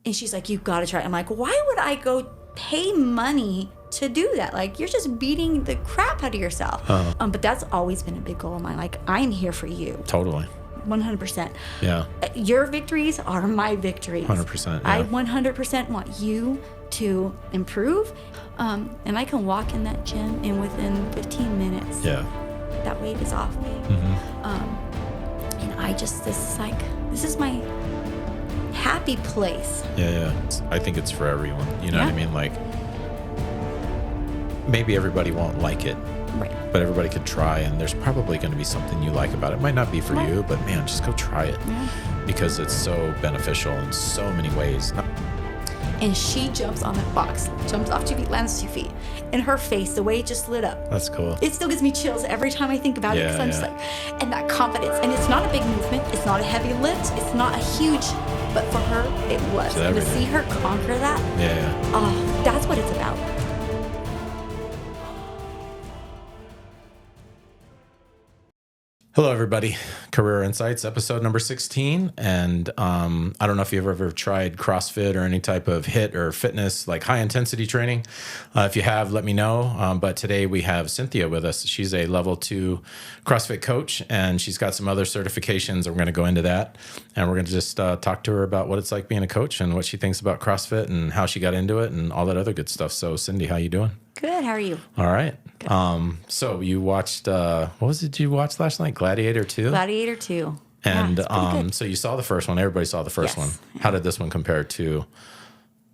And she's like, you've got to try it. I'm like, why would I go pay money to do that? Like, you're just beating the crap out of yourself. But that's always been a big goal of mine. Like, I'm here for you. Totally. 100%. Yeah. Your victories are my victories. 100%. Yeah. I 100% want you to improve. And I can walk in that gym and within 15 minutes, that weight is off me. And I just, this is my happy place. Yeah. I think it's for everyone. You know what I mean? Like, maybe everybody won't like it. Right. But everybody could try, and there's probably going to be something you like about it. It might not be for you, but man, just go try it because it's so beneficial in so many ways. And she jumps on that box, jumps off 2 feet, lands 2 feet. And her face, the way it just lit up. That's cool. It still gives me chills every time I think about it because I'm just like, and that confidence. And it's not a big movement. It's not a heavy lift. It's not a huge, but for her, it was. And to see her conquer that, oh, that's what it's about. Hello, everybody. Career Insights, episode number 16. And I don't know if you've ever tried CrossFit or any type of HIIT or fitness, like high intensity training. If you have, let me know. But today we have Cynthia with us. She's a level 2 CrossFit coach, and she's got some other certifications. And we're going to go into that. And we're going to just talk to her about what it's like being a coach and what she thinks about CrossFit and how she got into it and all that other good stuff. So, Cindy, how you doing? Good. How are you? All right. So you watched, what was it you watched last night? Gladiator 2? Gladiator 2. And so you saw the first one. Everybody saw the first one. How did this one compare to?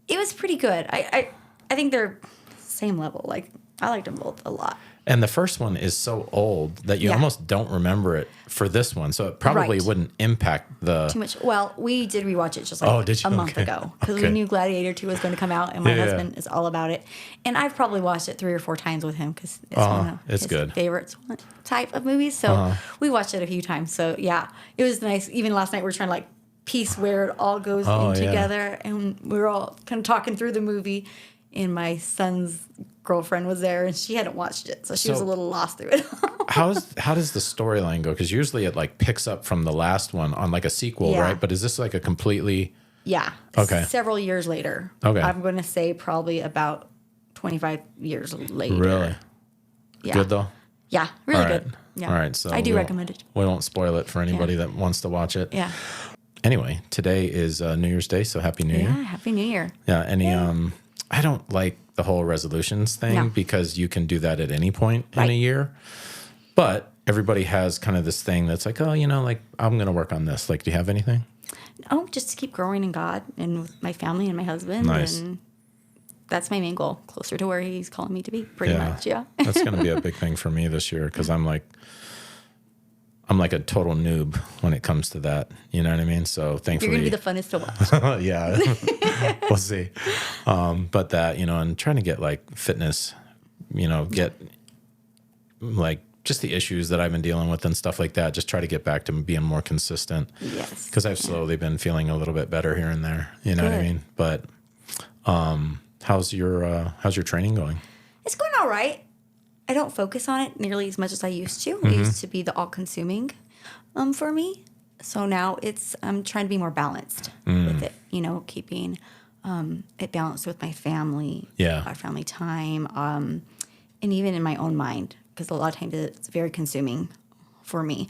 It was pretty good. I think they're same level. Like, I liked them both a lot. And the first one is so old that you almost don't remember it for this one. So it probably wouldn't impact the... Too much. Well, we did rewatch it just like a month ago because we knew Gladiator 2 was going to come out, and my husband is all about it. And I've probably watched it 3 or 4 times with him because it's one of his favorite type of movies. So we watched it a few times. So yeah, it was nice. Even last night we were trying to like piece where it all goes in together. And we were all kind of talking through the movie. And my son's girlfriend was there, and she hadn't watched it, so she was a little lost through it. How does the storyline go? Because usually it like picks up from the last one on like a sequel, right? But is this like a completely... Yeah. Several years later. Okay. I'm going to say probably about 25 years later. Really? Yeah. Good though? Yeah, really good. Yeah. All right, so I do recommend it. We won't spoil it for anybody that wants to watch it. Yeah. Anyway, today is New Year's Day, so Happy New Year. Yeah, Happy New Year. Yeah, I don't like the whole resolutions thing because you can do that at any point in a year. But everybody has kind of this thing that's like, oh, you know, like I'm going to work on this. Like, do you have anything? Oh, just to keep growing in God and with my family and my husband. Nice. And that's my main goal, closer to where he's calling me to be, pretty much. Yeah. That's going to be a big thing for me this year because I'm like a total noob when it comes to that. You know what I mean? So thankfully... You're going to be the funnest to watch. Yeah. We'll see. But that, you know, and trying to get like fitness, you know, get like just the issues that I've been dealing with and stuff like that, just try to get back to being more consistent. Yes. Because I've slowly been feeling a little bit better here and there. You know what I mean? But how's your training going? It's going all right. I don't focus on it nearly as much as I used to. It used to be the all-consuming for me. So now I'm trying to be more balanced with it, you know, keeping it balanced with my family, our family time, and even in my own mind, because a lot of times it's very consuming for me.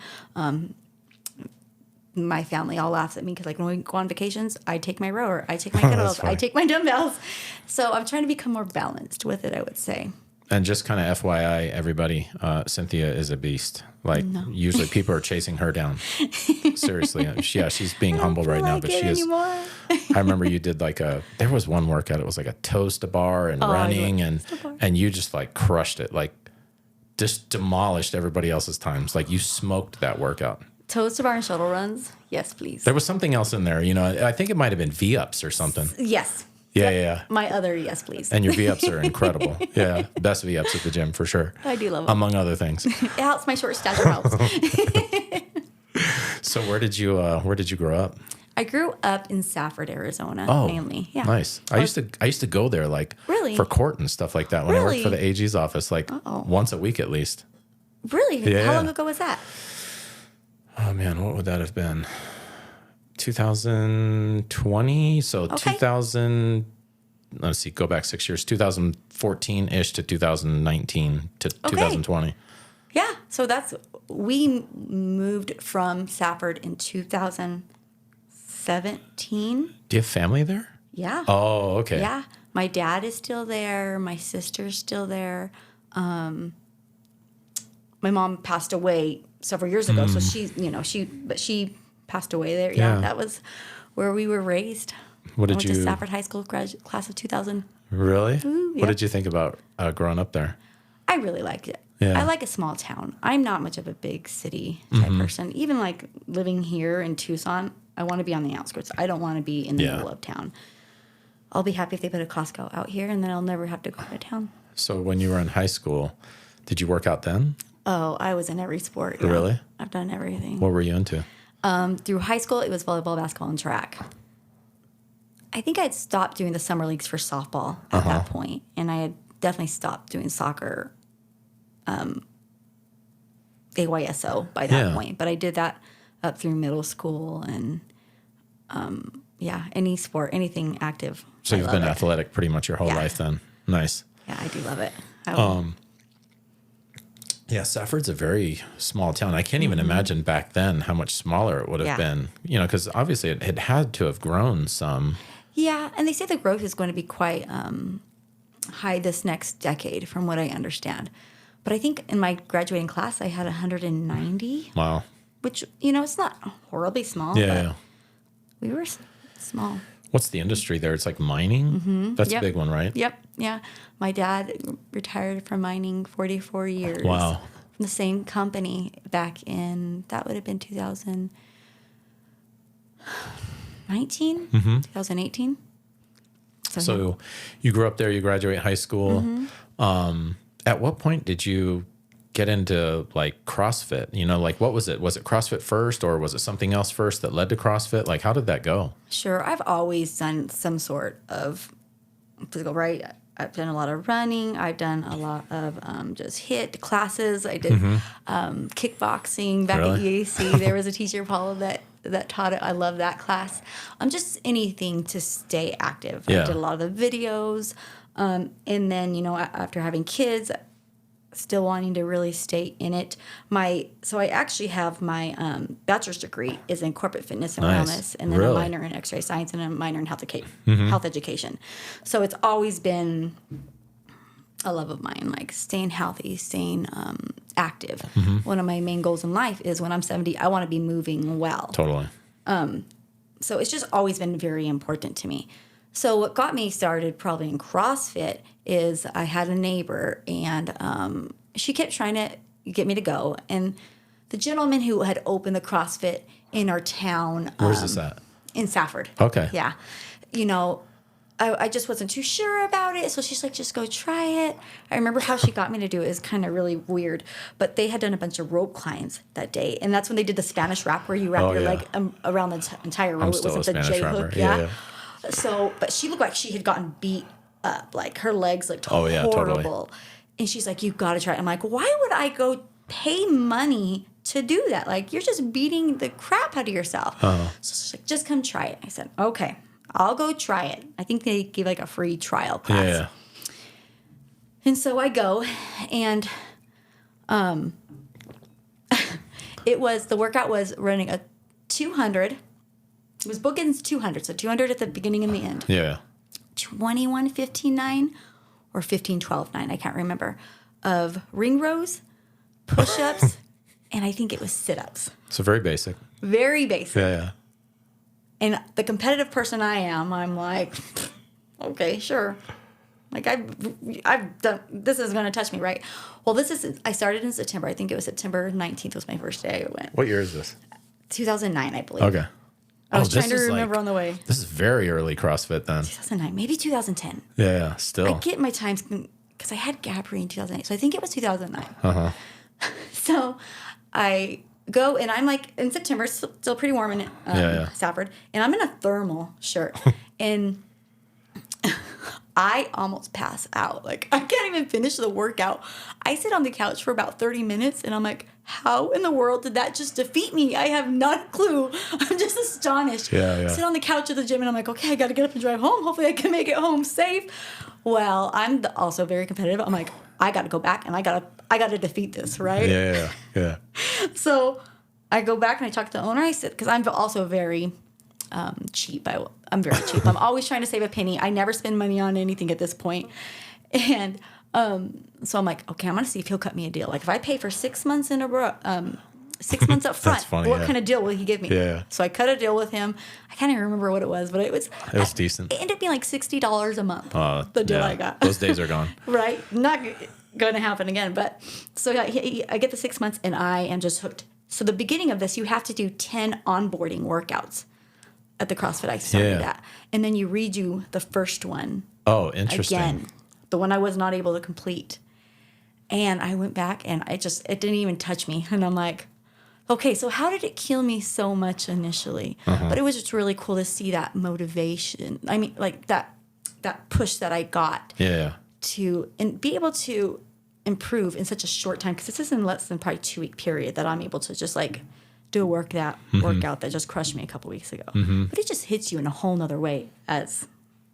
My family all laughs at me because, like, when we go on vacations, I take my rower, I take my kettlebells, I take my dumbbells. So I'm trying to become more balanced with it, I would say. And just kind of FYI, everybody, Cynthia is a beast. Like, usually people are chasing her down. Seriously. She's being humble right now, but she is. I remember you did like there was one workout. It was like a toes to bar and running, and you just like crushed it. Like, just demolished everybody else's times. Like, you smoked that workout. Toes to bar and shuttle runs. Yes, please. There was something else in there. You know, I think it might have been V-ups or something. Yes. Yeah. My other yes, please. And your V-ups are incredible. Yeah, best V-ups at the gym for sure. I do love them. Among other things. It helps my short stature helps. So where did you grow up? I grew up in Safford, Arizona, mainly. Yeah. Nice. I used to go there like for court and stuff like that when I worked for the AG's office, like once a week at least. Really? Yeah. How long ago was that? Oh man, what would that have been? 2020. So 2000, let's see, go back 6 years, 2014-ish to 2019 to 2020. Yeah. So we moved from Safford in 2017. Do you have family there? Yeah. Oh, okay. Yeah. My dad is still there. My sister's still there. My mom passed away several years ago. So she passed away there. Yeah. That was where we were raised. What did I went to Safford High School class of 2000. Really? Ooh, What did you think about growing up there? I really liked it. Yeah. I like a small town. I'm not much of a big city type person. Even like living here in Tucson, I want to be on the outskirts. I don't want to be in the middle of town. I'll be happy if they put a Costco out here, and then I'll never have to go to town. So when you were in high school, did you work out then? Oh, I was in every sport. Yeah. Really? I've done everything. What were you into? Through high school, it was volleyball, basketball, and track. I think I'd stopped doing the summer leagues for softball at that point, and I had definitely stopped doing soccer, AYSO by that point. But I did that up through middle school and, any sport, anything active. So you've been athletic pretty much your whole life then. Nice. Yeah, I do love it. Yeah, Safford's a very small town. I can't even imagine back then how much smaller it would have been, because obviously it had to have grown some. Yeah, and they say the growth is going to be quite high this next decade from what I understand. But I think in my graduating class, I had 190. Wow. Which, it's not horribly small, but we were small. What's the industry there? It's like mining? That's a big one, right? Yep, yeah. My dad retired from mining 44 years. Wow. From the same company back in, that would have been 2019, 2018. So you grew up there, you graduate high school. At what point did you get into like CrossFit? What was it? Was it CrossFit first, or was it something else first that led to CrossFit? Like, how did that go? Sure. I've always done some sort of physical, right? I've done a lot of running. I've done a lot of just HIIT classes. I did kickboxing back at EAC. There was a teacher, Paula, that taught it. I love that class. Just anything to stay active. I did a lot of the videos. And then, after having kids, still wanting to really stay in it. So I actually have my bachelor's degree is in corporate fitness and wellness, and then a minor in X-ray science and a minor in health education. So it's always been a love of mine, like staying healthy, staying active. One of my main goals in life is when I'm 70, I want to be moving well. Totally. So it's just always been very important to me. So what got me started probably in CrossFit is I had a neighbor, and she kept trying to get me to go. And the gentleman who had opened the CrossFit in our town. Where's this at? In Safford. Okay. Yeah. I just wasn't too sure about it. So she's like, just go try it. I remember how she got me to do it. It was kind of really weird. But they had done a bunch of rope climbs that day. And that's when they did the Spanish wrap where you wrap your leg around the entire rope. It wasn't the J hook. Yeah. So, but she looked like she had gotten beat up. Like her legs looked horrible. Totally. And she's like, you've got to try it. I'm like, why would I go pay money to do that? Like, you're just beating the crap out of yourself. So she's like, just come try it. I said, okay, I'll go try it. I think they gave like a free trial class. Yeah. And so I go, and the workout was running a 200. It was bookends 200, so 200 at the beginning and the end. Yeah. 21:15.9 or 15:12.9, I can't remember, of ring rows, push-ups, and I think it was sit-ups. So very basic. Very basic. Yeah. And the competitive person I am, I'm like, okay, sure. Like I've done, this is going to touch me, right? Well, I started in September. I think it was September 19th was my first day I went. What year is this? 2009, I believe. Okay. I was trying to remember on the way. This is very early CrossFit then. 2009, maybe 2010. Yeah, still. I get my times because I had Gabri in 2008, so I think it was 2009. So I go, and I'm like, in September, it's still pretty warm in Safford, and I'm in a thermal shirt. And I almost pass out. Like, I can't even finish the workout. I sit on the couch for about 30 minutes, and I'm like, how in the world did that just defeat me? I have not a clue. I'm just astonished. Yeah. Sit on the couch at the gym, and I'm like, okay, I got to get up and drive home. Hopefully I can make it home safe. Well, I'm also very competitive. I'm like, I got to go back, and I got to defeat this, right? Yeah. So I go back, and I talk to the owner. I said, because I'm also very cheap. I'm very cheap. I'm always trying to save a penny. I never spend money on anything at this point. And so I'm like, okay, I'm going to see if he'll cut me a deal. Like, if I pay for 6 months in a row, 6 months up front, funny, what kind of deal will he give me? Yeah. So I cut a deal with him. I can't even remember what it was, but it was decent. It ended up being like $60 a month, the deal I got. Those days are gone. Right? Not going to happen again. But so I get the 6 months, and I am just hooked. So the beginning of this, you have to do 10 onboarding workouts at the CrossFit I started at. And then you redo the first one. Oh, interesting. Again, the one I was not able to complete. And I went back, and it didn't even touch me. And I'm like, okay, so how did it kill me so much initially? But it was just really cool to see that motivation. I mean, like that push that I got to and be able to improve in such a short time, because this is in less than probably 2-week period that I'm able to just like do a workout that just crushed me a couple weeks ago. But it just hits you in a whole nother way, as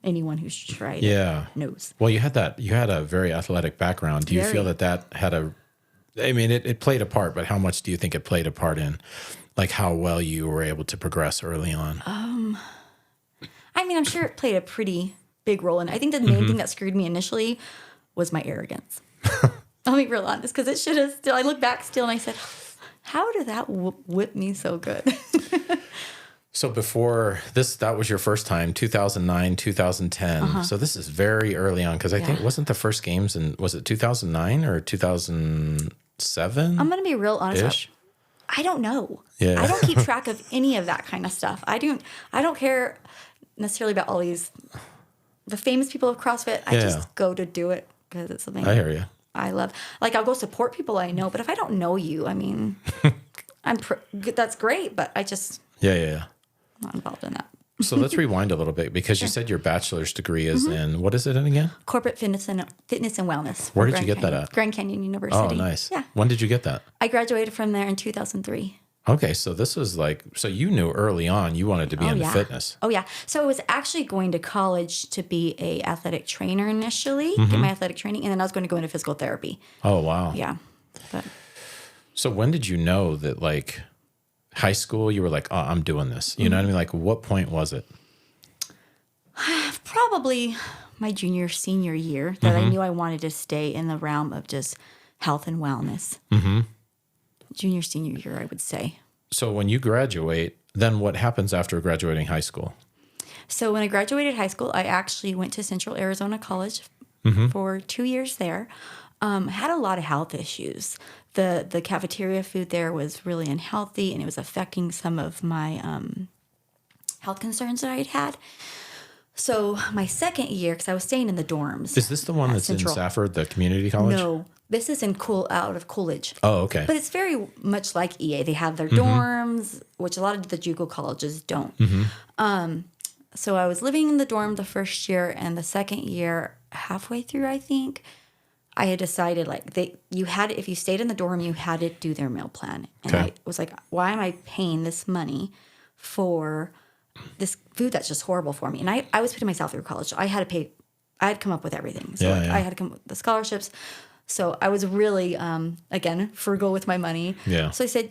anyone who's tried it knows. Well, you had a very athletic background. Do you feel that had it played a part, but how much do you think it played a part in like how well you were able to progress early on? I mean, I'm sure it played a pretty big role. And I think the main thing that screwed me initially was my arrogance. I'll be real honest, because it should have still, I look back still and I said, how did that whip me so good? So before this, that was your first time, 2009, 2010. So this is very early on, because I think, wasn't the first games was it 2009 or 2007? I'm going to be real honest. I don't know. Yeah. I don't keep track of any of that kind of stuff. I don't care necessarily about all the famous people of CrossFit. I just go to do it because it's something I hear you. I love. Like, I'll go support people I know, but if I don't know you, I mean, that's great, but I just I'm not involved in that. So let's rewind a little bit, because you said your bachelor's degree is in, what is it in again? Corporate fitness and wellness. Where did you get that at? Grand Canyon University. Oh, nice. Yeah. When did you get that? I graduated from there in 2003. Okay, so this was so you knew early on you wanted to be into fitness. Oh, yeah. So I was actually going to college to be a athletic trainer initially, get my athletic training, and then I was going to go into physical therapy. Oh, wow. Yeah. So when did you know that, like, high school, you were like, oh, I'm doing this? You know what I mean? Like, what point was it? Probably my junior, senior year that I knew I wanted to stay in the realm of just health and wellness. Junior, senior year, I would say. So when you graduate, then what happens after graduating high school? So when I graduated high school, I actually went to Central Arizona College for 2 years there. Had a lot of health issues. The cafeteria food there was really unhealthy, and it was affecting some of my health concerns that I had. So my second year, because I was staying in the dorms. Is this the one that's Central. In Safford, the community college? No, this is out of Coolidge. Oh, okay. But it's very much like EA. They have their dorms, which a lot of the JUCO colleges don't. So I was living in the dorm the first year, and the second year, halfway through, I think, I had decided if you stayed in the dorm, you had to do their meal plan. And I was like, why am I paying this money for this food that's just horrible for me? And I was putting myself through college. I had to come up with everything. So I had to come up with the scholarships. So I was really, again, frugal with my money. Yeah. So I said,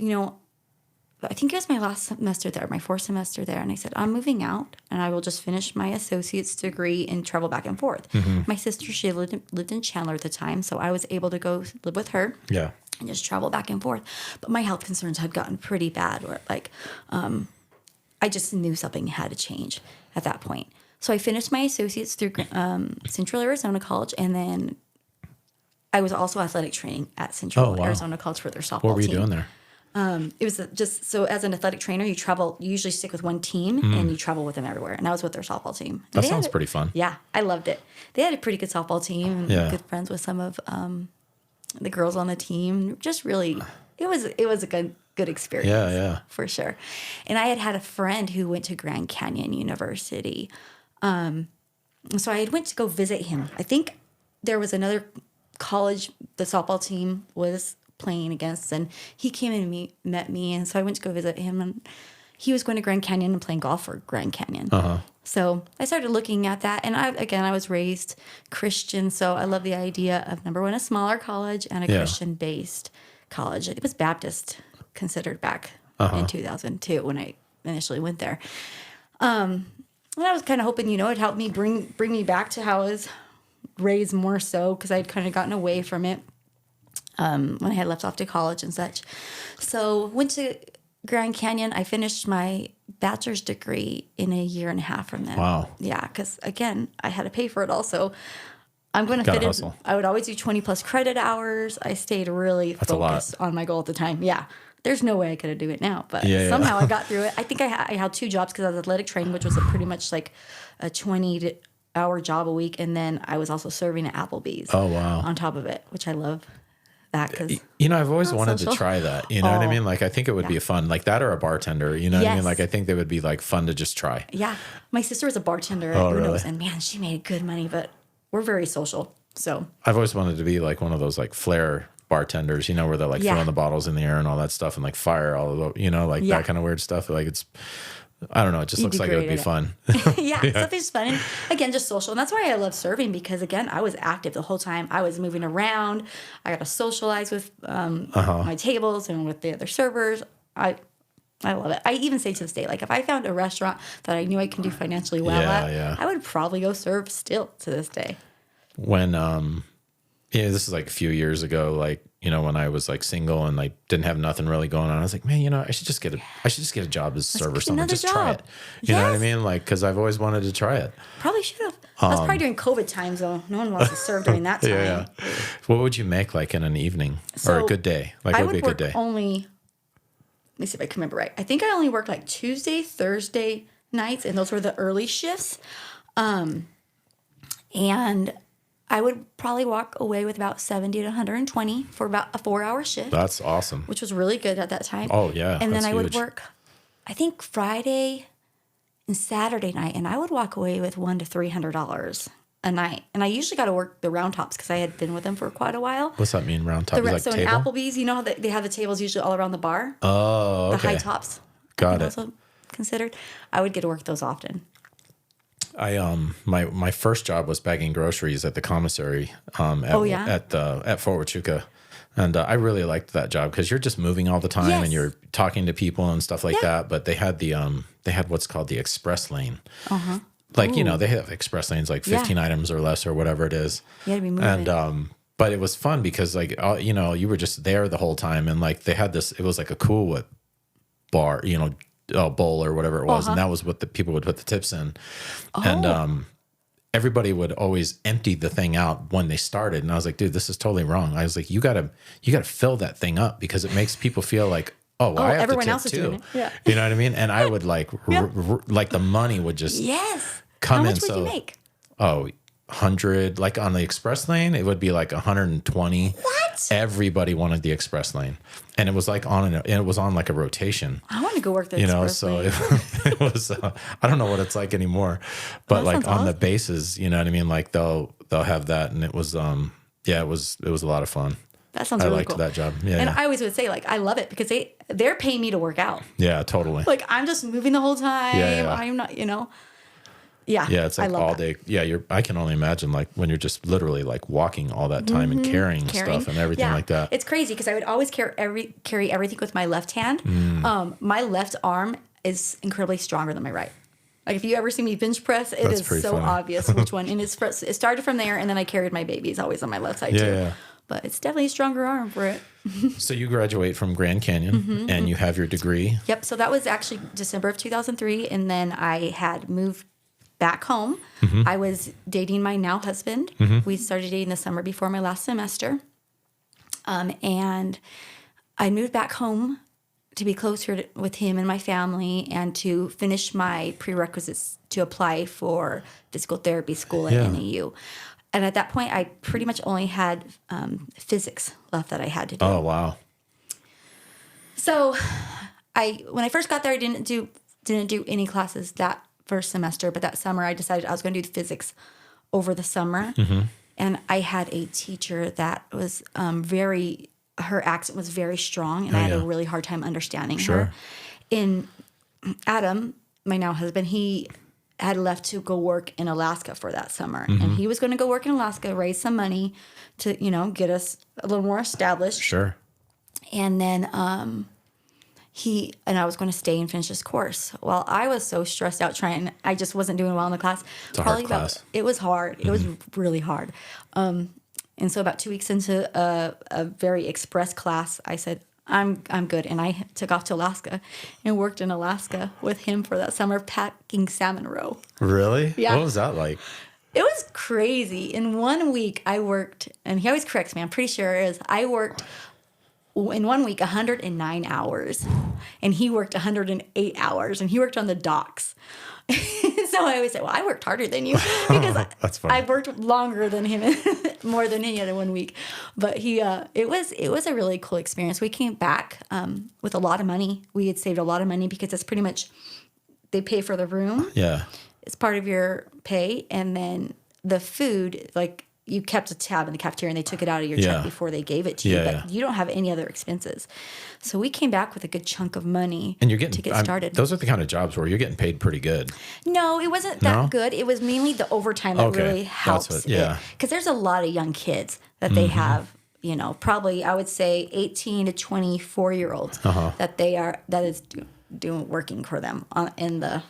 I think it was my last semester there, my fourth semester there. And I said, I'm moving out, and I will just finish my associate's degree and travel back and forth. My sister, she lived in Chandler at the time, so I was able to go live with her. Yeah. And just travel back and forth. But my health concerns had gotten pretty bad, where I just knew something had to change at that point. So I finished my associates through Central Arizona College, and then I was also athletic training at Central Arizona College for their softball team. What were you doing there? It was just, so as an athletic trainer, you usually stick with one team, and you travel with them everywhere. And I was with their softball team. That sounds pretty fun. Yeah, I loved it. They had a pretty good softball team, and good friends with some of the girls on the team. Just really, it was a good experience. Yeah, for sure. And I had a friend who went to Grand Canyon University. so I went to go visit him. I think there was another college the softball team was playing against, and he came and met me, and so I went to go visit him, and he was going to Grand Canyon and playing golf for Grand Canyon. So I started looking at that, and I was raised Christian, so I love the idea of, number one, a smaller college and a Christian-based college. It was Baptist considered back in 2002 when I initially went there. And I was kind of hoping, it'd help me bring me back to how I was raised more so, because I'd kind of gotten away from it when I had left off to college and such. So went to Grand Canyon. I finished my bachelor's degree in a year and a half from then. Wow. Yeah, because again, I had to pay for it also. I'm going to fit in. I would always do 20 plus credit hours. I stayed really focused on my goal at the time. Yeah. There's no way I could do it now, but somehow I got through it. I think I had 2 jobs because I was athletic training, which was pretty much like a 20-hour job a week. And then I was also serving at Applebee's. Oh, wow. On top of it, which I love. Because I've always wanted to try that. You know what I mean? Like, I think it would be fun, like that, or a bartender. You know what I mean? Like, I think they would be like fun to just try. Yeah, my sister was a bartender at Uno's, and man, she made good money. But we're very social, so I've always wanted to be like one of those like flair bartenders. Where they're like throwing the bottles in the air and all that stuff, and like fire all of that kind of weird stuff. Like I don't know. It just looks like it would be fun. Something's fun. And again, just social. And that's why I love serving, because again, I was active the whole time. I was moving around. I got to socialize with my tables and with the other servers. I love it. I even say to this day, like if I found a restaurant that I knew I can do financially well at, I would probably go serve still to this day. When, this is like a few years ago, like, when I was like single and like didn't have nothing really going on, I was like, man, I should just get a job as a server or something. Just try it. You know what I mean? Like, cause I've always wanted to try it. Probably should have. That's probably during COVID times though. No one wants to serve during that time. What would you make like in an evening or a good day? Like what would be a good day? Let me see if I can remember right. I think I only worked like Tuesday, Thursday nights, and those were the early shifts. And I would probably walk away with about 70 to 120 for about a 4-hour shift. That's awesome. Which was really good at that time. Oh, yeah. And then I would work, I think, Friday and Saturday night, and I would walk away with $100 to $300 a night. And I usually got to work the round tops because I had been with them for quite a while. What's that mean, round top? So in Applebee's, how they have the tables usually all around the bar? Oh, okay. The high tops. Got it. Also considered. I would get to work those often. My first job was bagging groceries at the commissary at Fort Huachuca, and I really liked that job because you're just moving all the time and you're talking to people and stuff like that. But they had what's called the express lane. Like they have express lanes like 15 items or less or whatever it is. You had to be moving. And but it was fun because like you were just there the whole time, and like they had this. It was like a Cool Whip bar, bowl or whatever it was, and that was what the people would put the tips in. And everybody would always empty the thing out when they started, and I was like, dude, this is totally wrong. I was like, you gotta fill that thing up because it makes people feel like, I have everyone to tip else is too. doing it. Yeah. You know what I mean? And I would like like the money would just come in. How much would you make? 100, like on the express lane, it would be like 120. What? Everybody wanted the express lane, and it was like it was on like a rotation. I want to go work the express lane. It was. I don't know what it's like anymore, but like on the bases, you know what I mean. Like they'll have that, and it was it was a lot of fun. That sounds really cool. I liked that job. Yeah, and I always would say like I love it because they're paying me to work out. Yeah, totally. Like I'm just moving the whole time. I'm not, Yeah, it's like all day. Yeah, I can only imagine like when you're just literally like walking all that time and carrying stuff and everything like that. It's crazy because I would always carry everything with my left hand. My left arm is incredibly stronger than my right. Like if you ever see me bench press, That's is so funny. Obvious which one. And it started from there, and then I carried my babies always on my left side too. Yeah. But it's definitely a stronger arm for it. So you graduate from Grand Canyon and you have your degree. Yep. So that was actually December of 2003, and then I had moved back home. I was dating my now husband. We started dating the summer before my last semester. And I moved back home to be closer with him and my family and to finish my prerequisites to apply for physical therapy school at NAU. And at that point, I pretty much only had physics left that I had to do. Oh, wow. So when I first got there, I didn't do any classes that first semester, but that summer I decided I was going to do the physics over the summer. And I had a teacher that was her accent was very strong, and I had a really hard time understanding her. And Adam, my now husband, he had left to go work in Alaska for that summer. And he was going to go work in Alaska, raise some money to, get us a little more established. Sure. And then I was going to stay and finish this course. Well, I was so stressed out I just wasn't doing well in the class. It's a hard class. It was hard. It was really hard. And so about 2 weeks into a very express class, I said, I'm good. And I took off to Alaska and worked in Alaska with him for that summer packing salmon roe. Really? Yeah. What was that like? It was crazy. In 1 week, I worked, and he always corrects me, I'm pretty sure it is, I worked in 1 week 109 hours, and he worked 108 hours, and he worked on the docks. So I always say, well, I worked harder than you because That's funny. I worked longer than him, more than he had in 1 week. But it was a really cool experience. We came back with a lot of money. We had saved a lot of money because it's pretty much they pay for the room. Yeah. It's part of your pay, and then the food, like you kept a tab in the cafeteria and they took it out of your check before they gave it to you, but you don't have any other expenses. So we came back with a good chunk of money and you're getting, to get started. Those are the kind of jobs where you're getting paid pretty good. No, it wasn't that good. It was mainly the overtime that really helps. Because there's a lot of young kids that they have, probably I would say 18 to 24-year-olds that is working for them in the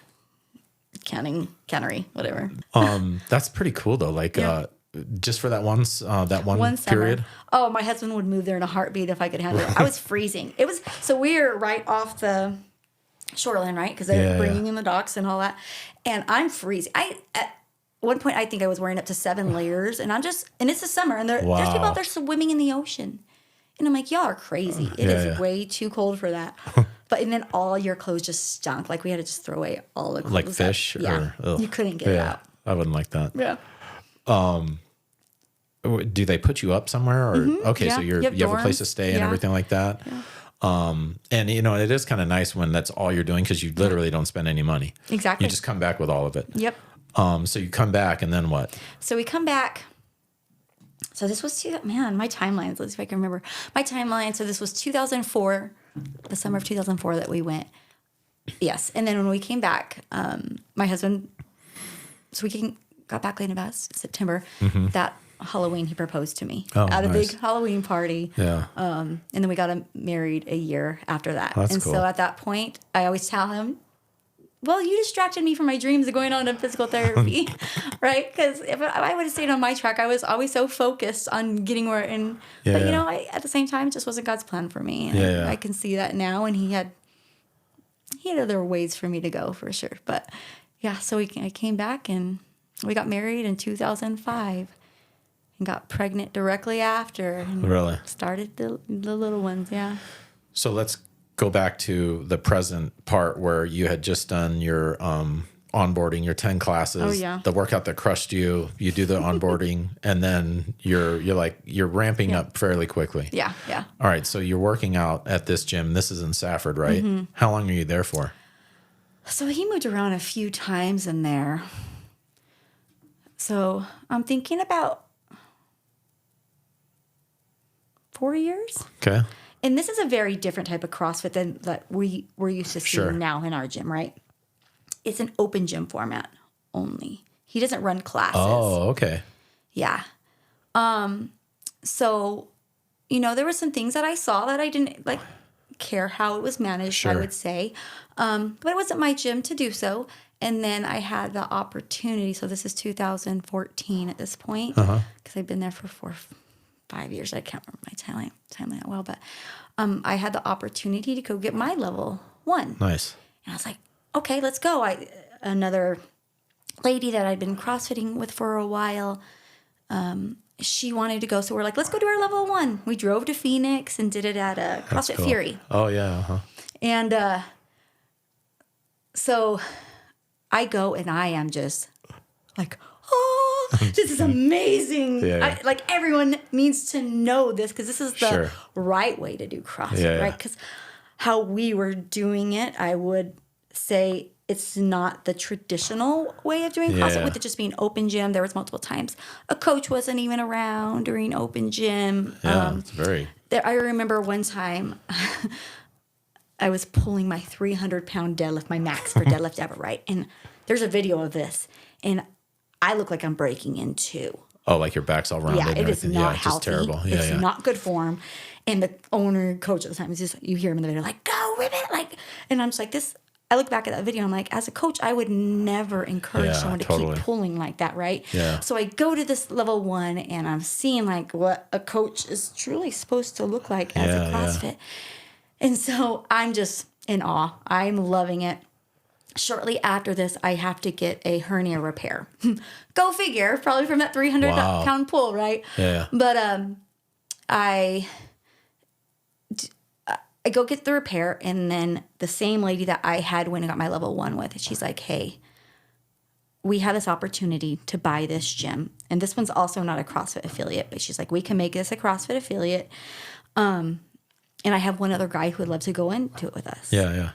cannery, whatever. That's pretty cool though. Like, just for that one period. Oh, my husband would move there in a heartbeat if I could handle it. I was freezing. So we were right off the shoreline, right? Because they're bringing in the docks and all that. And I'm freezing. At one point, I think I was wearing up to 7 layers, and and it's the summer, and there's people out there swimming in the ocean. And I'm like, y'all are crazy. It is way too cold for that. And then all your clothes just stunk. Like we had to just throw away all the clothes. Like fish? You couldn't get it out. I wouldn't like that. Yeah. Do they put you up somewhere? Or okay, so you have a place to stay and everything like that. Yeah. And it is kind of nice when that's all you're doing because you literally don't spend any money. Exactly. You just come back with all of it. Yep. So you come back and then what? So we come back. So this was my timelines. Let's see if I can remember my timeline. So this was 2004, the summer of 2004 that we went. Yes, and then when we came back, my husband. So we got back in about September. That Halloween, he proposed to me at a big Halloween party. Yeah. And then we got married a year after that. That's cool. So at that point, I always tell him, well, you distracted me from my dreams of going on to physical therapy, right? Because if I would have stayed on my track, I was always so focused on getting where. But at the same time, it just wasn't God's plan for me. And I can see that now, and He had other ways for me to go for sure. But so I came back and we got married in 2005 and got pregnant directly after. And really? Started the little ones, yeah. So let's go back to the present part where you had just done your onboarding, your 10 classes. Oh, yeah. The workout that crushed you. You do the onboarding, and then you're ramping up fairly quickly. Yeah. All right, so you're working out at this gym. This is in Safford, right? How long are you there for? So he moved around a few times in there. So I'm thinking about 4 years. Okay. And this is a very different type of CrossFit than that we're used to seeing now in our gym, right? It's an open gym format only. He doesn't run classes. Oh, okay. Yeah. So, there were some things that I saw that I didn't care how it was managed, I would say. But it wasn't my gym to do so. And then I had the opportunity. So this is 2014 at this point, because I've been there for 5 years. I can't remember my timeline that well, but I had the opportunity to go get my level 1. Nice. And I was like, okay, let's go. Another lady that I'd been CrossFitting with for a while, she wanted to go. So we're like, let's go do our level 1. We drove to Phoenix and did it at CrossFit Fury. Oh, yeah. And so I go and I am just like, oh, this is amazing. Everyone needs to know this because this is the right way to do CrossFit, right? Because how we were doing it, I would say it's not the traditional way of doing CrossFit with it just being open gym. There was multiple times a coach wasn't even around during open gym. It's very. I remember one time I was pulling my 300-pound deadlift, my max for deadlift ever, right? And there's a video of this, and I look like I'm breaking in two. Oh, like your back's all rounded. Yeah, it is not healthy. Just terrible. Yeah, it's not good form. And the owner, coach at the time, is just, you hear him in the video, like, go, rip it. Like, and I'm just like, this. I look back at that video, I'm like, as a coach, I would never encourage someone to keep pulling like that, right? Yeah. So I go to this level 1, and I'm seeing, like, what a coach is truly supposed to look like as a CrossFit. Yeah. And so I'm just in awe. I'm loving it. Shortly after this, I have to get a hernia repair. Go figure, probably from that 300-pound pull, right? Yeah. But I go get the repair, and then the same lady that I had when I got my level 1 with, she's like, hey, we have this opportunity to buy this gym. And this one's also not a CrossFit affiliate, but she's like, we can make this a CrossFit affiliate. And I have one other guy who would love to go into it with us. Yeah, yeah.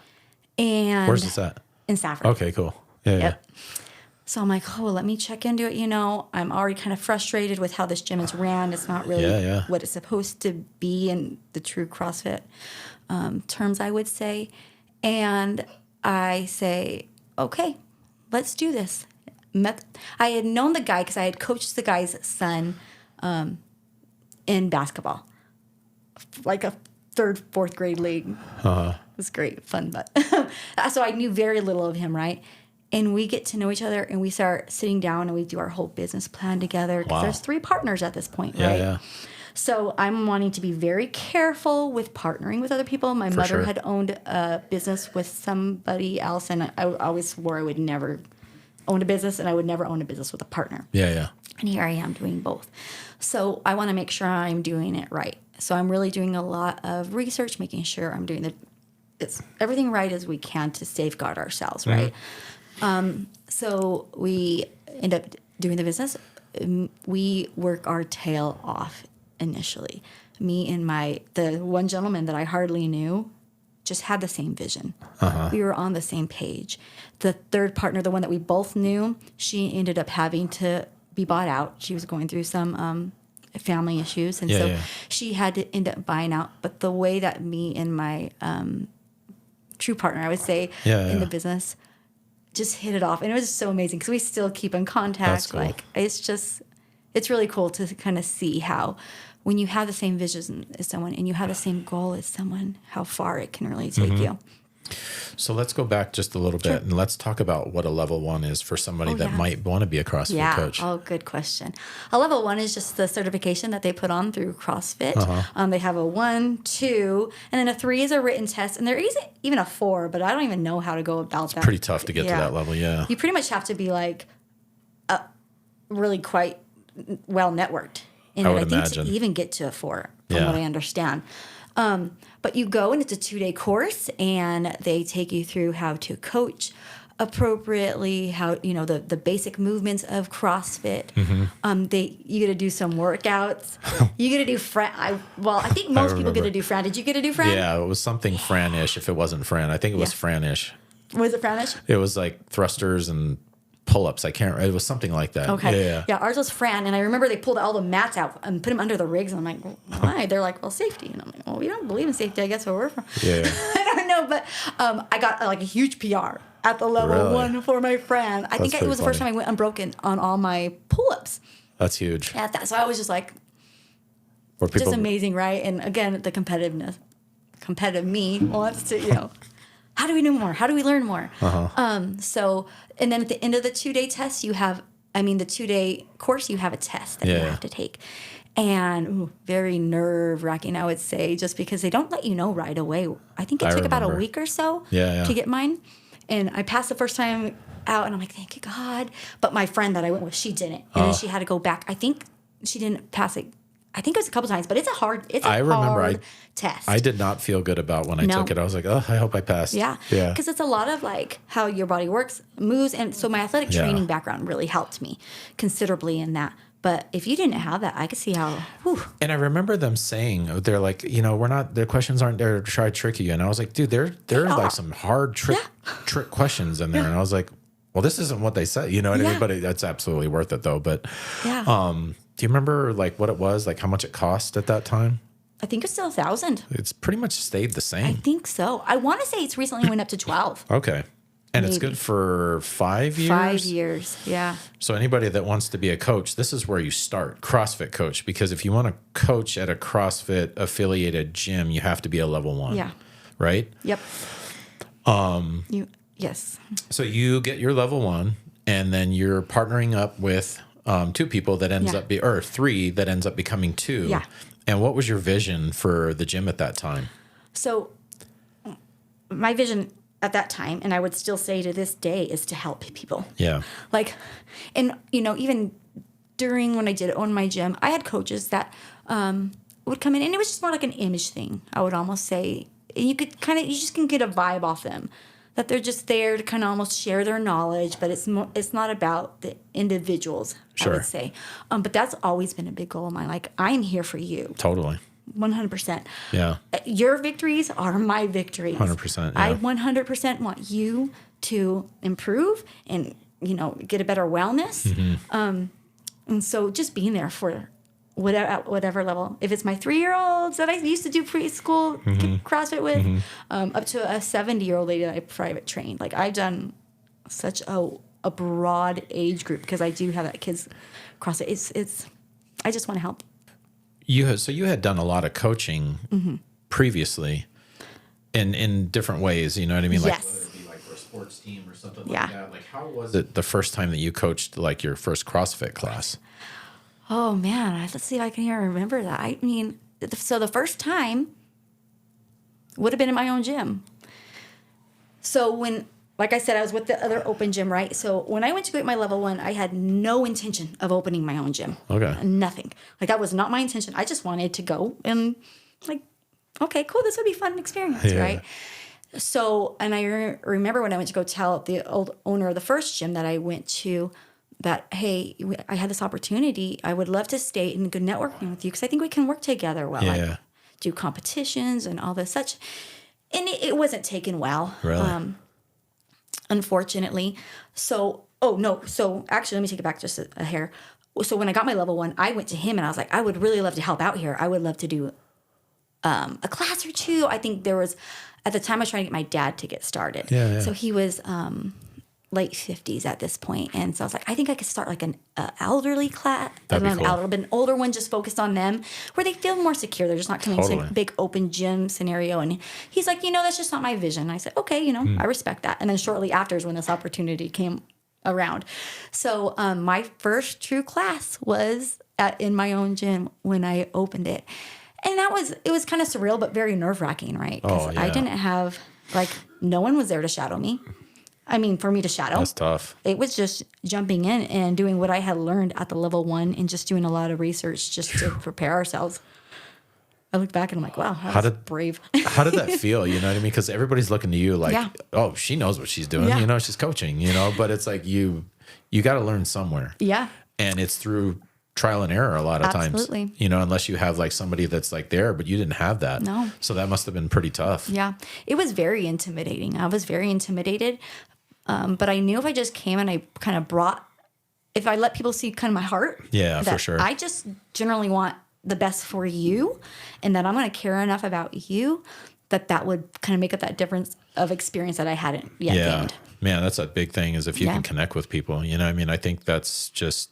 And where's this at? In Stafford. Okay, cool. Yeah, yep. So I'm like, oh, let me check into it. I'm already kind of frustrated with how this gym is ran. It's not really what it's supposed to be in the true CrossFit terms, I would say. And I say, okay, let's do this. I had known the guy because I had coached the guy's son in basketball, like a 3rd, 4th grade league. It was great, fun, but so I knew very little of him, right? And we get to know each other, and we start sitting down, and we do our whole business plan together. Because there's 3 partners at this point, right? Yeah. So I'm wanting to be very careful with partnering with other people. My mother had owned a business with somebody else, and I always swore I would never own a business, and I would never own a business with a partner. Yeah. And here I am doing both. So I want to make sure I'm doing it right. So I'm really doing a lot of research, making sure I'm doing everything right as we can to safeguard ourselves, right? So we end up doing the business. We work our tail off initially. Me and the one gentleman that I hardly knew just had the same vision. We were on the same page. The 3rd partner, the one that we both knew, she ended up having to be bought out. She was going through some family issues, and so she had to end up buying out. But the way that me and my true partner, I would say, in the business, just hit it off, and it was so amazing because we still keep in contact. That's cool. Like it's really cool to kind of see how when you have the same vision as someone and you have the same goal as someone, how far it can really take you. So let's go back just a little bit and let's talk about what a level 1 is for somebody that might want to be a CrossFit coach. Oh, good question. A level 1 is just the certification that they put on through CrossFit. They have a 1, 2, and then a 3 is a written test. And there isn't even a 4, but I don't even know how to go about that. It's pretty tough to get to that level, You pretty much have to be like really quite well networked. And I think to even get to a 4, from what I understand. But you go, and it's a 2-day course, and they take you through how to coach appropriately, how the basic movements of CrossFit. You get to do some workouts. You get to do I think most people get to do Fran. Did you get to do Fran? Yeah, it was something Fran-ish. If it wasn't Fran, I think it was Fran-ish. Was it Fran-ish? It was like thrusters and pull-ups. It was something like that. Okay. Yeah, ours was Fran, and I remember they pulled all the mats out and put them under the rigs, and I'm like, well, why? They're like, well, safety. And I'm like, well, we don't believe in safety, I guess, where we're from. Yeah. I don't know, but I got like a huge PR at the level 1 for my Fran. I think it was the first time I went unbroken on all my pull-ups. That's huge. Yeah, so I was just like, just amazing, right? And again, the competitive me wants to, how do we know more? How do we learn more? And then at the end of the 2-day test, the 2-day course, you have a test that you have to take. And very nerve-wracking, I would say, just because they don't let you know right away. I think it took about a week or so to get mine. And I passed the first time out, and I'm like, thank you, God. But my friend that I went with, she didn't. And then she had to go back. I think she didn't pass it I think it was a couple times, but it's a hard test. I did not feel good about when I took it. I was like, oh, I hope I passed. Yeah. Because it's a lot of like how your body works, moves. And so my athletic training background really helped me considerably in that. But if you didn't have that, I could see how. Whew. And I remember them saying, they're like, their questions aren't there to try to trick you. And I was like, dude, there are like some hard trick questions in there. And I was like, well, this isn't what they said. You know what I mean? But that's absolutely worth it though. But do you remember like what it was, like how much it cost at that time? I think it's still $1,000. It's pretty much stayed the same. I think so. I want to say it's recently went up to 12. Okay. And it's good for 5 years? 5 years, yeah. So anybody that wants to be a coach, this is where you start, CrossFit Coach. Because if you want to coach at a CrossFit affiliated gym, you have to be a level 1. Yeah. Right? Yep. Yes. So you get your level 1, and then you're partnering up with 2 people that ends up or 3 that ends up becoming 2. Yeah. And what was your vision for the gym at that time? So my vision at that time, and I would still say to this day, is to help people. Yeah. Like, and, even during when I did own my gym, I had coaches that would come in, and it was just more like an image thing, I would almost say. And you just can get a vibe off them, that they're just there to kind of almost share their knowledge, but it's not about the individuals, sure. I would say. But that's always been a big goal of mine. Like, I'm here for you. Totally. 100%. Yeah. Your victories are my victories. 100%. Yeah. I 100% want you to improve and, get a better wellness. Mm-hmm. And so just being there for whatever level. If it's my 3-year-olds that I used to do preschool CrossFit with, up to a 70-year-old lady that I private trained. Like, I've done such a broad age group because I do have that kids CrossFit. I just want to help. You had done a lot of coaching previously in different ways, you know what I mean? Like, yes. Whether it be like for a sports team or something like that. Like, how was it the first time that you coached like your first CrossFit class? Oh man, let's see if I can even remember that. I mean, so the first time would have been in my own gym. So when, like I said, I was with the other open gym, right? So when I went to get my level 1, I had no intention of opening my own gym. Okay. Nothing. Like, that was not my intention. I just wanted to go and like, okay, cool. This would be a fun experience, right? So, and I remember when I went to go tell the old owner of the first gym that I went to that, hey, I had this opportunity. I would love to stay and go networking with you because I think we can work together well. Yeah. Like, do competitions and all this such. And it wasn't taken well. Really? Unfortunately. So, So actually, let me take it back just a hair. So when I got my level 1, I went to him and I was like, I would really love to help out here. I would love to do a class or 2. I think there was, at the time I was trying to get my dad to get started. Yeah. So he was late 50s at this point. And so I was like, I think I could start like an elderly class. That'd be cool. Elderly, but an older one just focused on them where they feel more secure. They're just not coming to a big open gym scenario. And he's like, that's just not my vision. I said, okay, I respect that. And then shortly after is when this opportunity came around. So my first true class was in my own gym when I opened it. And it was kind of surreal, but very nerve-wracking, right? Because I didn't have, no one was there to shadow me. I mean, for me to shadow. That's tough. It was just jumping in and doing what I had learned at the level 1 and just doing a lot of research just to prepare ourselves. I look back and I'm like, wow, that was brave. How did that feel? You know what I mean? Because everybody's looking to you like, oh, she knows what she's doing. Yeah. She's coaching, but it's like you got to learn somewhere. Yeah. And it's through trial and error a lot of Absolutely. times, unless you have like somebody that's like there, but you didn't have that. No. So that must have been pretty tough. Yeah. It was very intimidating. I was very intimidated. But I knew if I just came and I kind of if I let people see kind of my heart. Yeah, for sure. I just generally want the best for you and that I'm going to care enough about you that would kind of make up that difference of experience that I hadn't yet gained. Man, that's a big thing is if you can connect with people, I think that's just,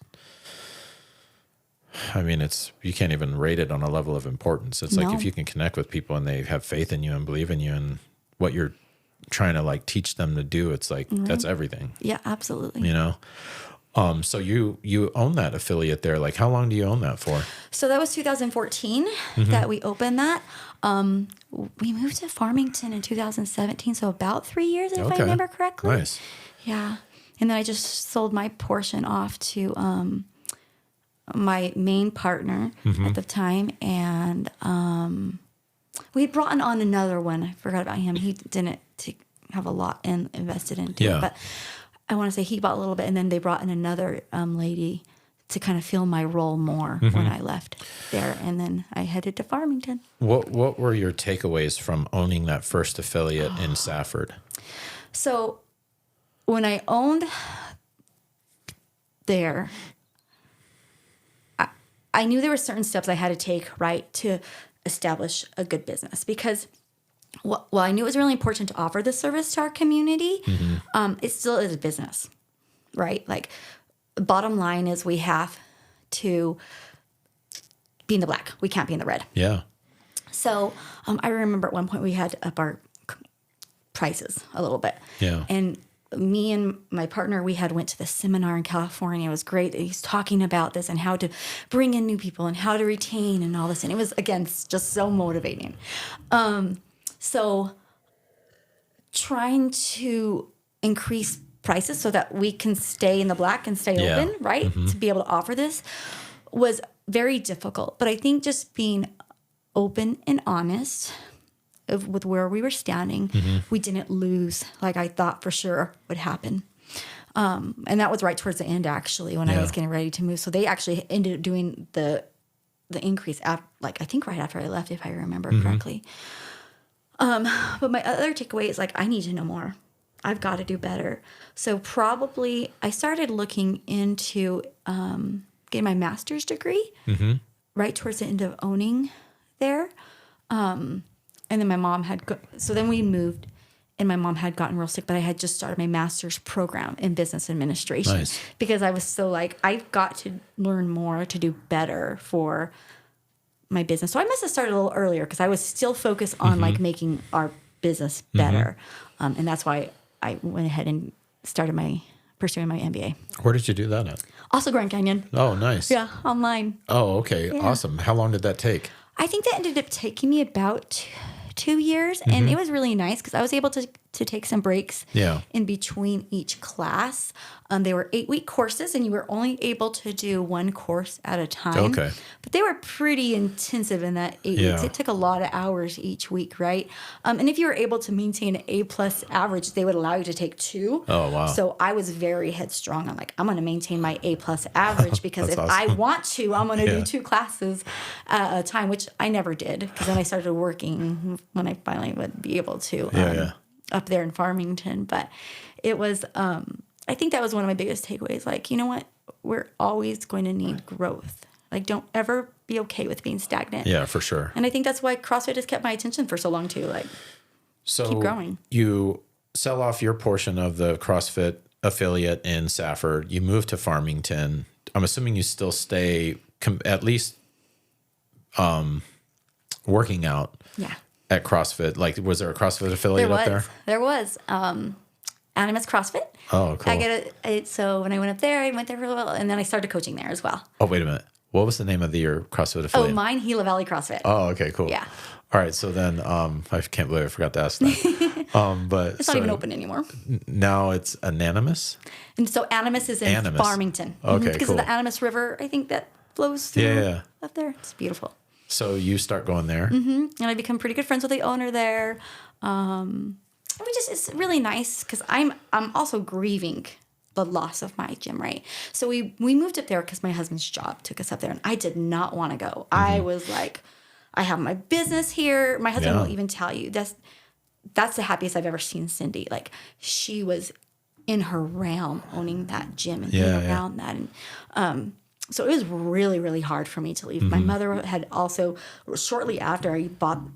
you can't even rate it on a level of importance. It's like if you can connect with people and they have faith in you and believe in you and what you're trying to like teach them to do, it's like that's everything. Yeah, absolutely. So you own that affiliate there. Like, how long do you own that for? So that was 2014 that we opened that. We moved to Farmington in 2017, so about 3 years if I remember correctly. Nice. Yeah, and then I just sold my portion off to my main partner at the time, and we had brought on another one. I forgot about him. He didn't have a lot invested into it, but I want to say he bought a little bit, and then they brought in another lady to kind of fill my role more when I left there, and then I headed to Farmington. What were your takeaways from owning that first affiliate in Safford? So when I owned there, I knew there were certain steps I had to take, right, to establish a good business, because well, I knew it was really important to offer this service to our community. It still is a business, right? Like, bottom line is we have to be in the black. We can't be in the red. Yeah. So I remember at one point we had to up our prices a little bit. Yeah. And me and my partner, we had went to the seminar in California. It was great. He's talking about this and how to bring in new people and how to retain and all this. And it was, again, just so motivating. So trying to increase prices so that we can stay in the black and stay open, right? To be able to offer this was very difficult. But I think just being open and honest with where we were standing, we didn't lose like I thought for sure would happen. And that was right towards the end, actually, when I was getting ready to move. So they actually ended up doing the increase, I think right after I left, if I remember correctly. But my other takeaway is, like, I need to know more. I've got to do better. So probably I started looking into getting my master's degree right towards the end of owning there. And then my mom so then we moved, and my mom had gotten real sick, but I had just started my master's program in business administration because I was so like, I've got to learn more to do better for my business. So I must have started a little earlier because I was still focused on like making our business better. And that's why I went ahead and started pursuing my MBA. Where did you do that at? Also Grand Canyon. Oh, nice. Yeah, online. Oh, okay. Yeah. Awesome. How long did that take? I think that ended up taking me about 2 years, and it was really nice because I was able to take some breaks in between each class. They were 8-week courses, and you were only able to do one course at a time. Okay. But they were pretty intensive in that 8 weeks. It took a lot of hours each week, right? And if you were able to maintain an A+ average, they would allow you to take 2. Oh, wow. So I was very headstrong. I'm like, I'm going to maintain my A+ average because if I want to, I'm going to do 2 classes at a time, which I never did because then I started working when I finally would be able to up there in Farmington. But it was, I think that was one of my biggest takeaways. Like, you know what? We're always going to need growth. Like, don't ever be okay with being stagnant. Yeah, for sure. And I think that's why CrossFit has kept my attention for so long too. Like, keep growing. You sell off your portion of the CrossFit affiliate in Safford. You move to Farmington. I'm assuming you still stay at least working out. Yeah. At CrossFit. Like, was there a CrossFit affiliate up there? There was. Animus CrossFit. Oh, cool. So when I went up there, I went there for a little, and then I started coaching there as well. Oh, wait a minute. What was the name of your CrossFit affiliate? Oh, mine, Gila Valley CrossFit. Oh, okay, cool. Yeah. All right, so then I can't believe I forgot to ask that. But it's not even open anymore. Now it's Anonymous? And so Animus is in Farmington. Okay, because of the Animus River, I think that flows through up there. It's beautiful. So you start going there. And I become pretty good friends with the owner there. It's really nice because I'm also grieving the loss of my gym, right? So we moved up there because my husband's job took us up there, and I did not want to go. I was like, I have my business here. My husband will even tell you that's the happiest I've ever seen Cindy. Like, she was in her realm owning that gym and being around that. And so it was really, really hard for me to leave. My mother had also, shortly after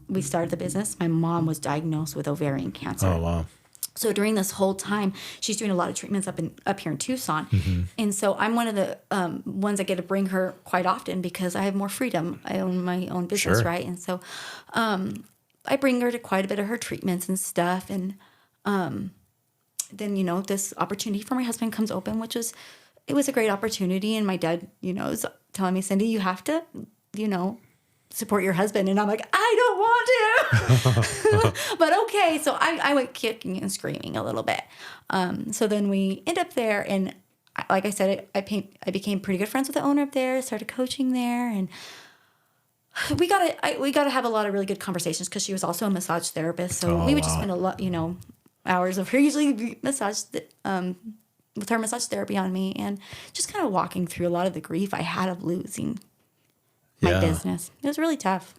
we started the business, my mom was diagnosed with ovarian cancer. Oh, wow. So during this whole time, she's doing a lot of treatments up here in Tucson. And so I'm one of the ones that get to bring her quite often because I have more freedom. I own my own business, right? And so I bring her to quite a bit of her treatments and stuff. And then, this opportunity for my husband comes open, it was a great opportunity. And my dad, is telling me, Cindy, you have to, support your husband. And I'm like, I don't want to. But okay. So I went kicking and screaming a little bit. So then we end up there, and like I said, I became pretty good friends with the owner up there, started coaching there, and we got to have a lot of really good conversations because she was also a massage therapist. So we would just spend a lot, hours of her usually with her massage therapy on me, and just kind of walking through a lot of the grief I had of losing my business. It was really tough.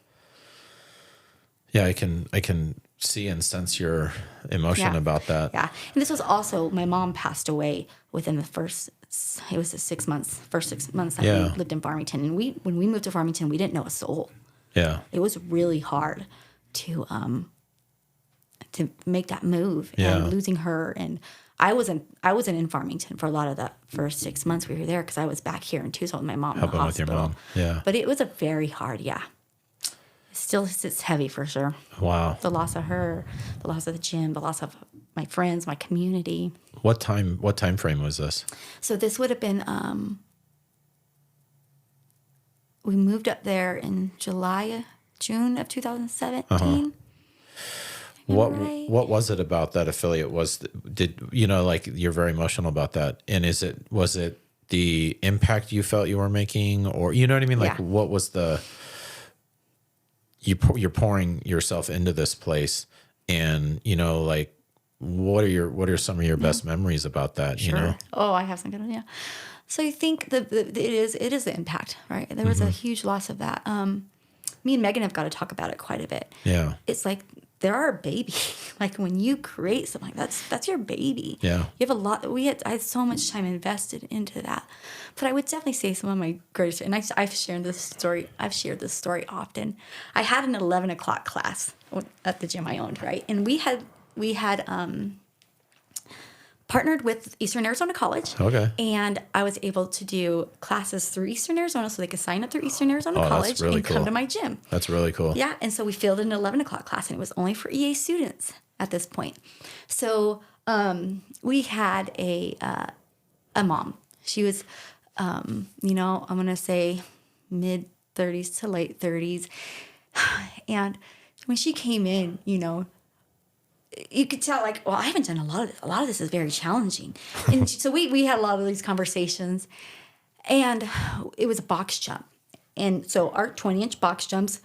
Yeah, I can see and sense your emotion about that. Yeah. And this was also, my mom passed away within the first 6 months that we lived in Farmington. And when we moved to Farmington, we didn't know a soul. Yeah. It was really hard to make that move and losing her. And I wasn't in Farmington for a lot of that first 6 months we were there because I was back here in Tucson with my mom in the hospital. With your mom. Yeah. But it was a very hard, Still sits heavy for sure. Wow. The loss of her, the loss of the gym, the loss of my friends, my community. What time frame was this? So this would have been we moved up there in June of 2017. What was it about that affiliate? You're very emotional about that. And was it the impact you felt you were making, or you know what I mean? Like what was you're pouring yourself into this place, and what are some of your best memories about that? Sure. Oh, I have some good ones. Yeah. So I think it is the impact, right? There was a huge loss of that. Me and Megan have got to talk about it quite a bit. Yeah. It's like they're our baby. Like when you create something, that's your baby. Yeah. You have a lot. I had so much time invested into that. But I would definitely say some of my greatest, and I've shared this story often. I had an 11 o'clock class at the gym I owned, right? And we had partnered with Eastern Arizona College. Okay. And I was able to do classes through Eastern Arizona, so they could sign up through Eastern Arizona College and come to my gym. That's really cool. Yeah. And so we fielded an 11 o'clock class, and it was only for EA students at this point. So we had a mom. She was, I'm going to say mid 30s to late 30s. And when she came in, you could tell, like, well, I haven't done a lot of this. A lot of this is very challenging. And so we had a lot of these conversations, and it was a box jump. And so our 20-inch box jumps,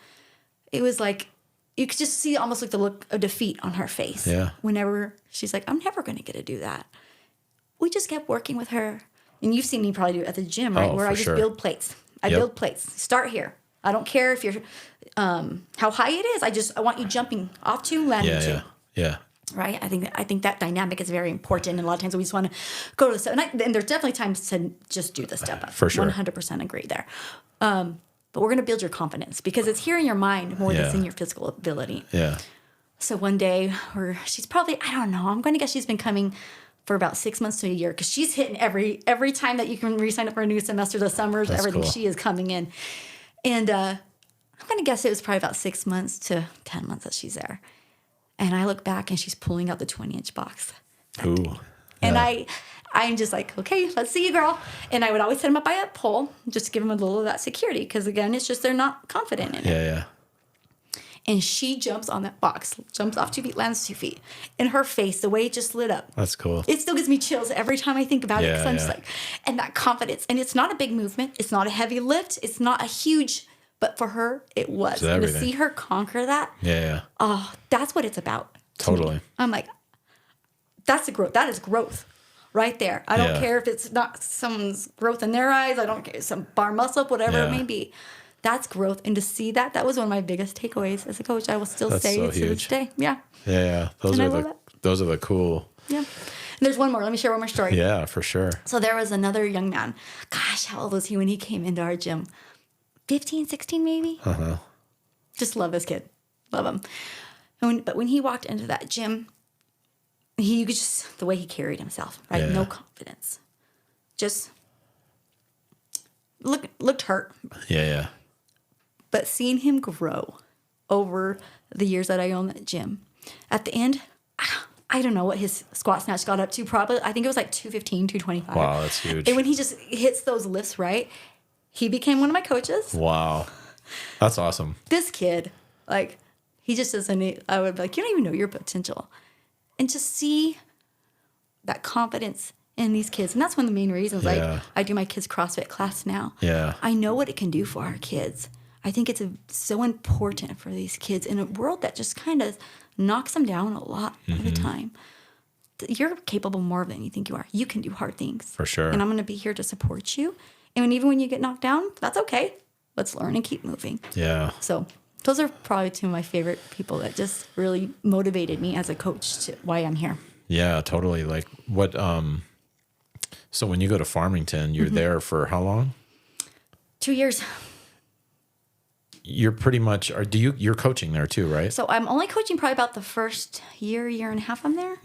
it was like, you could just see almost like the look of defeat on her face. Yeah. Whenever she's like, I'm never going to get to do that. We just kept working with her. And you've seen me probably do it at the gym, right? Where I just build plates. I build plates. Start here. I don't care if you're, how high it is. I want you jumping off to, landing to. Yeah. Right. I think that dynamic is very important. And a lot of times we just want to go to the step. And there's definitely times to just do the step up. For sure. 100% agree there. But we're going to build your confidence because it's here in your mind more than it's in your physical ability. Yeah. So one day, she's probably, I don't know, I'm going to guess she's been coming for about 6 months to a year because she's hitting every time that you can re-sign up for a new semester, the summers, that's everything. Cool. She is coming in. And I'm going to guess it was probably about 6 months to 10 months that she's there. And I look back and she's pulling out the 20-inch box. Ooh. Yeah. And I'm just like, okay, let's see you, girl. And I would always set them up by a pole just to give them a little of that security because, again, it's just they're not confident in it. Yeah. And she jumps on that box, jumps off 2 feet, lands 2 feet. And her face, the way it just lit up. That's cool. It still gives me chills every time I think about it. Because I'm just like, and that confidence. And it's not a big movement. It's not a heavy lift. It's not a huge, but for her, it was. And to see her conquer that. Yeah. Oh, that's what it's about. Totally. I'm like, that's the growth. That is growth right there. I don't care if it's not someone's growth in their eyes. I don't care. Some bar muscle up, whatever it may be. That's growth. And to see that was one of my biggest takeaways as a coach. I will still say so to this day. Yeah. Yeah. Those are the cool. Yeah. And there's one more. Let me share one more story. Yeah, for sure. So there was another young man. Gosh, how old was he when he came into our gym? 15, 16 maybe? Uh-huh. Just love this kid. Love him. But when he walked into that gym, you could just, the way he carried himself, right? Yeah. No confidence. Just looked hurt. Yeah. But seeing him grow over the years that I owned that gym, at the end, I don't know what his squat snatch got up to. Probably, I think it was like 215, 225. Wow, that's huge. And when he just hits those lifts right, he became one of my coaches. Wow, that's awesome. This kid, like, he just doesn't. I would be like, you don't even know your potential, and to see that confidence in these kids. And that's one of the main reasons I do my kids' CrossFit class now. Yeah. I know what it can do for our kids. I think it's so important for these kids in a world that just kind of knocks them down a lot of the time. You're capable more than you think you are. You can do hard things. For sure. And I'm going to be here to support you. And even when you get knocked down, that's okay. Let's learn and keep moving. Yeah. So those are probably two of my favorite people that just really motivated me as a coach to why I'm here. Yeah, totally. Like what, so when you go to Farmington, you're there for how long? 2 years. You're pretty much, you're coaching there too, right? So I'm only coaching probably about the first year and a half I'm there.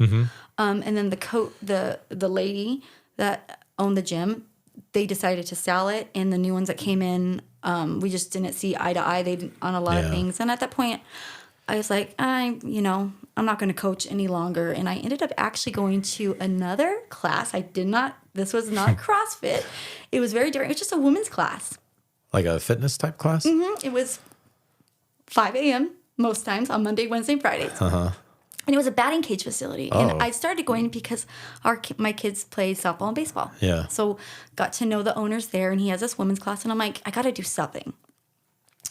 And then the lady that owned the gym, they decided to sell it. And the new ones that came in, we just didn't see eye to eye on a lot of things. And at that point, I was like, I'm not going to coach any longer. And I ended up actually going to another class. This was not CrossFit. It was very different. It was just a women's class. Like a fitness type class? It was 5 a.m. most times on Monday, Wednesday, Fridays. And it was a batting cage facility. Oh. And I started going because my kids played softball and baseball. Yeah. So got to know the owners there, and he has this women's class. And I'm like, I got to do something.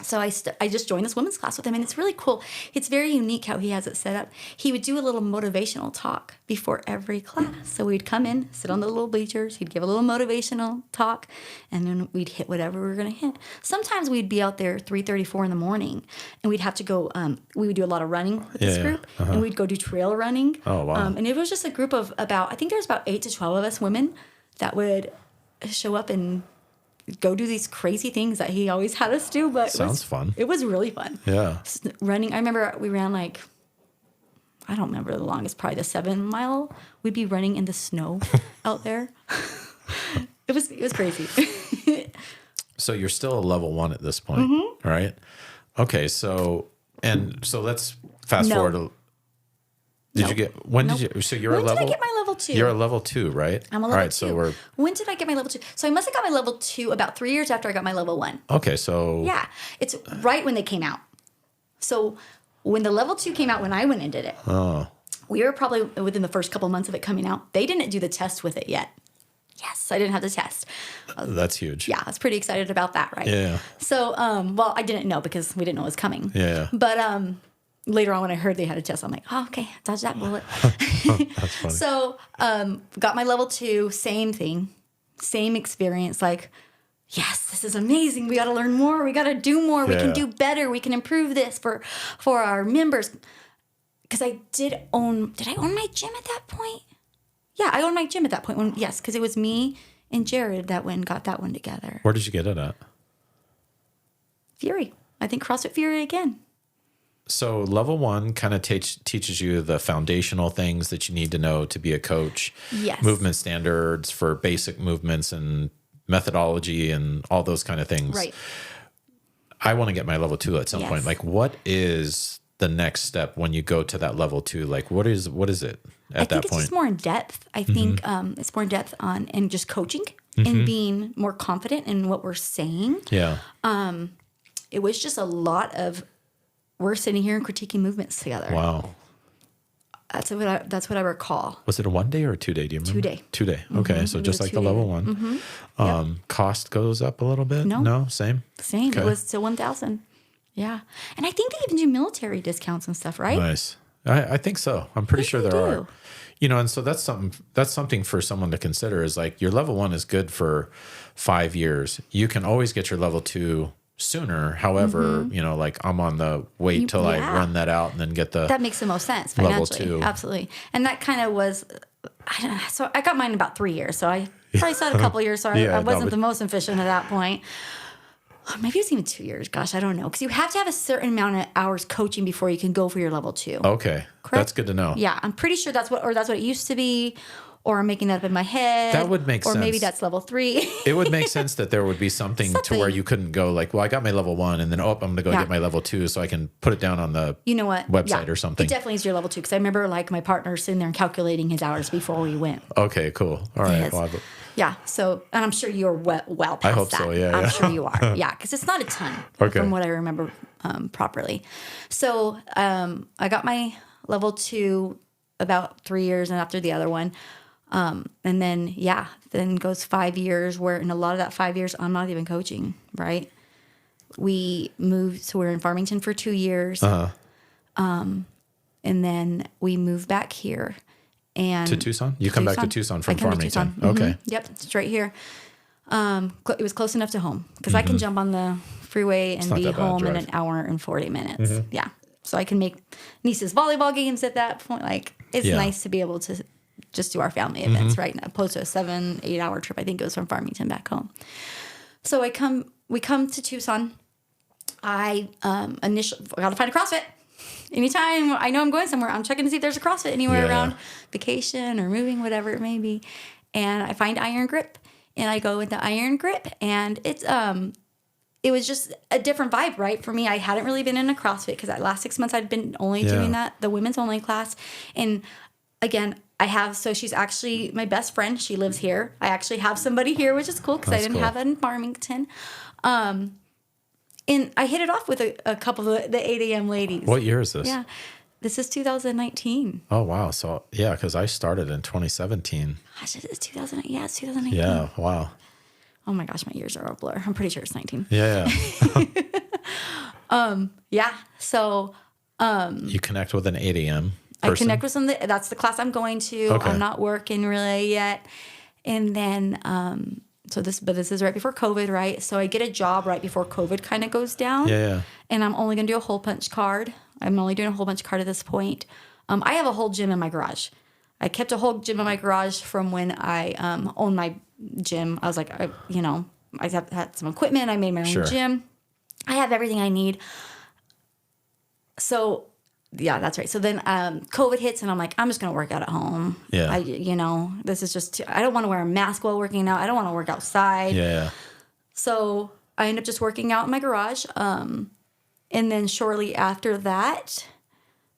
So I just joined this women's class with him, and it's really cool. It's very unique how he has it set up. He would do a little motivational talk before every class. So we'd come in, sit on the little bleachers. He'd give a little motivational talk, and then we'd hit whatever we were going to hit. Sometimes we'd be out there 3:30, 4 in the morning, and we'd have to go. We would do a lot of running with this group, and we'd go do trail running. Oh, wow. And it was just a group of I think there was about 8 to 12 of us women that would show up and go do these crazy things that he always had us do. But sounds fun. It was really fun. Yeah. Running. I remember we ran I don't remember the longest, probably the 7 mile. We'd be running in the snow out there. It was crazy. So you're still a level 1 at this point, right? Okay. So let's fast forward. Did you get, when did you, so you're a level? When did I get my level 2? You're a level 2, right? I'm a level 2. When did I get my level 2? So I must have got my level 2 about 3 years after I got my level 1. Okay, so. Yeah, it's right when they came out. So when the level 2 came out, when I went and did it, we were probably within the first couple months of it coming out. They didn't do the test with it yet. Yes, I didn't have the test. That's huge. Yeah, I was pretty excited about that, right? Yeah. So, well, I didn't know because we didn't know it was coming. Yeah. But, later on, when I heard they had a test, I'm like, oh, okay, dodge that bullet. That's funny. So, got my level 2, same thing, same experience. Like, yes, this is amazing. We got to learn more. We got to do more. We can do better. We can improve this for our members. Because did I own my gym at that point? Yeah, I owned my gym at that point. Yes, because it was me and Jared that got that one together. Where did you get it at? Fury. I think CrossFit Fury again. So level 1 kind of teaches you the foundational things that you need to know to be a coach. Yes. Movement standards for basic movements and methodology and all those kind of things. Right. I want to get my level 2 at some point. Like, what is the next step when you go to that level 2? Like, what is it at that point? I think it's just more in depth. I think it's more in depth and just coaching and being more confident in what we're saying. Yeah. It was just a lot of, we're sitting here and critiquing movements together. Wow. That's what I recall. Was it a 1 day or a 2 day? Do you remember? 2 day. 2 day. Okay. So just like the level 1. Cost goes up a little bit? No, same? Same. Okay. It was still 1,000. Yeah. And I think they even do military discounts and stuff, right? Nice. I think so. I'm pretty sure there are. And so that's something for someone to consider is like your level 1 is good for 5 years. You can always get your level 2 sooner. However, like I'm on the wait till I run that out and then get that makes the most sense financially. Level 2. Absolutely. And that kind of was, I don't know. So I got mine in about 3 years. So I probably saw it a couple of years. So I wasn't the most efficient at that point. Maybe it was even 2 years. Gosh, I don't know. Because you have to have a certain amount of hours coaching before you can go for your level 2. Okay. Correct? That's good to know. Yeah. I'm pretty sure that's what it used to be. Or I'm making that up in my head. That would make sense. Or maybe that's level 3. It would make sense that there would be something to where you couldn't go like, well, I got my level 1 and then, I'm going to go get my level 2 so I can put it down on the website or something. It definitely is your level 2 because I remember like my partner sitting there and calculating his hours before we went. Okay, cool. All right. Well, yeah. So, and I'm sure you're well past that. I hope so. Yeah. I'm sure you are. Yeah. Because it's not a ton from what I remember properly. So I got my level 2 about 3 years and after the other one. And then, then goes 5 years where in a lot of that 5 years, I'm not even coaching, right? We moved, so we're in Farmington for 2 years. And then we moved back here. And to Tucson? You come back to Tucson from Farmington. Mm-hmm. Okay. Yep, it's right here. It was close enough to home because I can jump on the freeway and be home in an hour and 40 minutes. Yeah. So I can make niece's volleyball games at that point. Like, it's nice to be able to just do our family events, right? Opposed to a 7-8 hour trip, I think it was from Farmington back home. So we come to Tucson. I initially got to find a CrossFit. Anytime I know I'm going somewhere, I'm checking to see if there's a CrossFit anywhere around, vacation or moving, whatever it may be. And I find Iron Grip, and I go with the Iron Grip, and it was just a different vibe, right? For me, I hadn't really been in a CrossFit because that last 6 months I'd been only doing the women's only class. And again, she's actually my best friend. She lives here. I actually have somebody here, which is cool because I didn't have it in Farmington. And I hit it off with a couple of the 8 a.m. ladies. What year is this? Yeah. This is 2019. Oh, wow. So, because I started in 2017. Gosh, it's 2008. Yeah, it's 2019. Yeah, wow. Oh, my gosh, my years are a blur. I'm pretty sure it's 19. Yeah. So... you connect with an 8 a.m. person? I connect with some... That's the class I'm going to. Okay. I'm not working really yet. And then... This is right before COVID, right? So I get a job right before COVID kind of goes down. Yeah. And I'm only going to do a hole punch card. I'm only doing a hole punch card at this point. I have a whole gym in my garage. I kept a whole gym in my garage from when I owned my gym. I was like, I had some equipment. I made my own gym. I have everything I need. So... Yeah, that's right. So then COVID hits, and I'm like, I'm just going to work out at home. Yeah. This is just, I don't want to wear a mask while working out. I don't want to work outside. Yeah. So I end up just working out in my garage. And then shortly after that,